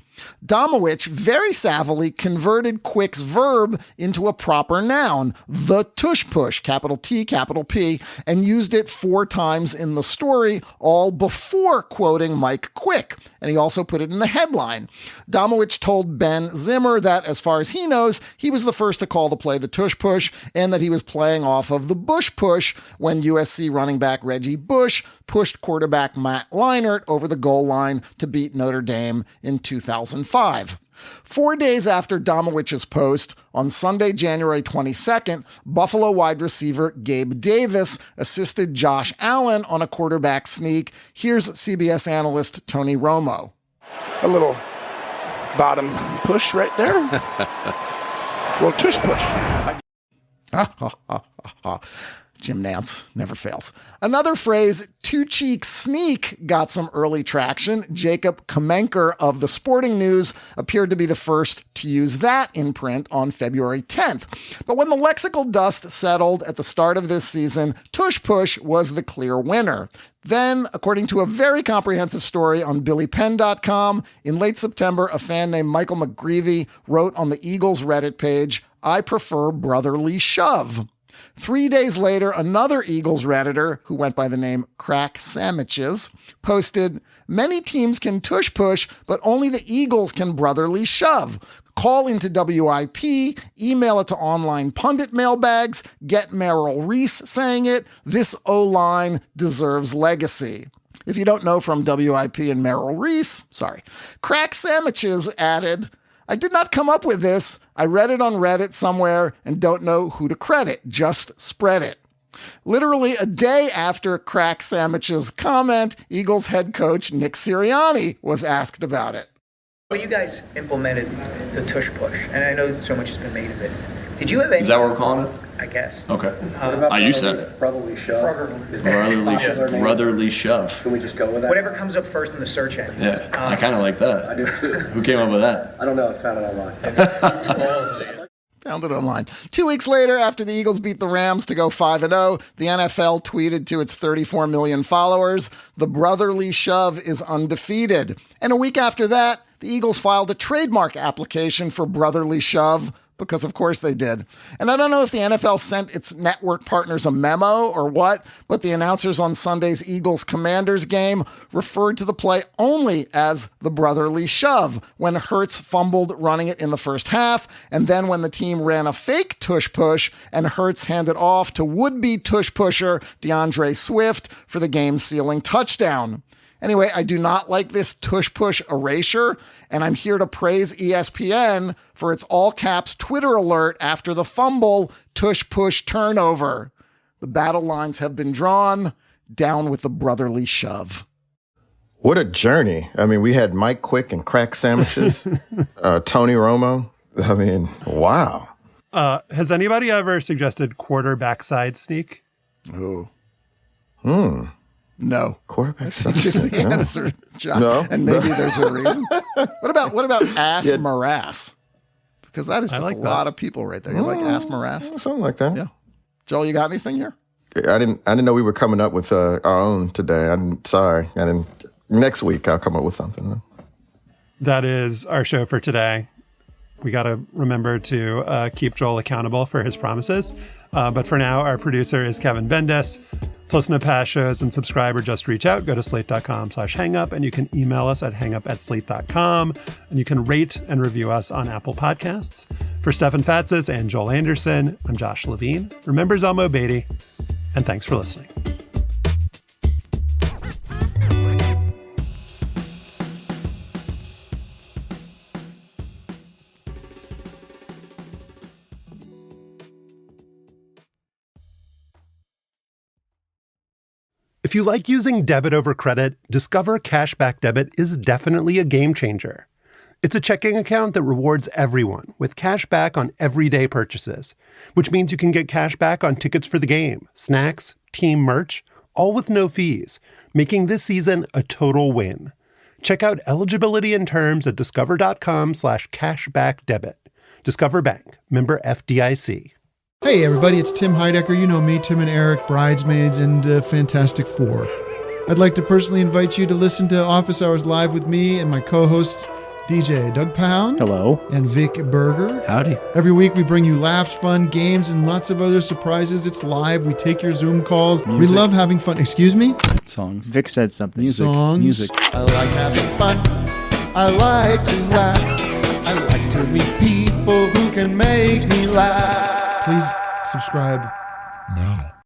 Domowitch very savvily converted Quick's verb into a proper noun, the tush push, capital T, capital P, and used it 4 times in the story, all before quoting Mike Quick. And he also put it in the headline. Domowitch told Ben Zimmer that, as far as he knows, he was the first to call the play the tush push, and that he was playing off of the Bush push when USC running back Reggie Bush pushed quarterback Matt Leinart over the goal line to beat Notre Dame in 2005. 4 days after Domowich's post, on Sunday, January 22nd, Buffalo wide receiver Gabe Davis assisted Josh Allen on a quarterback sneak. Here's CBS analyst Tony Romo. A little bottom push right there. A little tush push. Jim Nantz never fails. Another phrase, two-cheek sneak, got some early traction. Jacob Kamenker of the Sporting News appeared to be the first to use that in print on February 10th. But when the lexical dust settled at the start of this season, tush push was the clear winner. Then, according to a very comprehensive story on BillyPenn.com, in late September, a fan named Michael McGreevy wrote on the Eagles Reddit page, "I prefer brotherly shove." 3 days later, another Eagles Redditor, who went by the name Crack Sandwiches, posted, "Many teams can tush push, but only the Eagles can brotherly shove. Call into WIP, email it to online pundit mailbags, get Merrill Reese saying it. This O-line deserves legacy." If you don't know from WIP and Merrill Reese, sorry. Crack Sandwiches added, "I did not come up with this. I read it on Reddit somewhere and don't know who to credit. Just spread it." Literally a day after Crack Sandwich's comment, Eagles head coach Nick Sirianni was asked about it. Well, you guys implemented the tush push, and I know so much has been made of it. Did you have any... Is that what we're calling it? I guess. Okay. You said it. Brotherly shove. Brotherly shove. Can we just go with that? Whatever comes up first in the search engine. Yeah, I kind of like that. I do too. Who came up with that? I don't know. I found it online. Found it online. 2 weeks later, after the Eagles beat the Rams to go 5-0, the NFL tweeted to its 34 million followers, "The brotherly shove is undefeated." And a week after that, the Eagles filed a trademark application for brotherly shove, because of course they did. And I don't know if the NFL sent its network partners a memo or what, but the announcers on Sunday's Eagles-Commanders game referred to the play only as the brotherly shove when Hurts fumbled running it in the first half, and then when the team ran a fake tush push and Hurts handed off to would-be tush pusher DeAndre Swift for the game-sealing touchdown. Anyway, I do not like this tush push erasure, and I'm here to praise ESPN for its all caps Twitter alert after the fumble tush push turnover. The battle lines have been drawn. Down with the brotherly shove. What a journey. I mean, we had Mike Quick and Crack Sandwiches, Tony Romo. I mean, wow. Has anybody ever suggested quarterback side sneak? Oh. No. Quarterback side Just sneak. the answer, John. No. And maybe there's a reason. What about ass morass? Because that is just like a lot of people right there. You like ass morass? Something like that. Yeah. Joel, you got anything here? I didn't know we were coming up with our own today. Sorry. Next week I'll come up with something. That is our show for today. We got to remember to keep Joel accountable for his promises. But for now, our producer is Kevin Bendis. To listen to past shows and subscribe or just reach out, go to slate.com/hangup, and you can email us at hangup@slate.com, and you can rate and review us on Apple Podcasts. For Stefan Fatsis and Joel Anderson, I'm Josh Levin. Remember Zelmo Beatty, and thanks for listening. If you like using debit over credit, Discover Cashback Debit is definitely a game changer. It's a checking account that rewards everyone with cash back on everyday purchases, which means you can get cash back on tickets for the game, snacks, team merch, all with no fees, making this season a total win. Check out eligibility and terms at discover.com/cashbackdebit. Discover Bank, member FDIC. Hey everybody, it's Tim Heidecker. You know me, Tim and Eric, Bridesmaids, and Fantastic Four. I'd like to personally invite you to listen to Office Hours Live with me and my co-hosts, DJ Doug Pound. Hello. And Vic Berger. Howdy. Every week we bring you laughs, fun, games, and lots of other surprises. It's live. We take your Zoom calls. Music. We love having fun. Excuse me? Songs. Vic said something. Songs. Music. I like having fun. I like to laugh. I like to meet people who can make me laugh. Please subscribe now.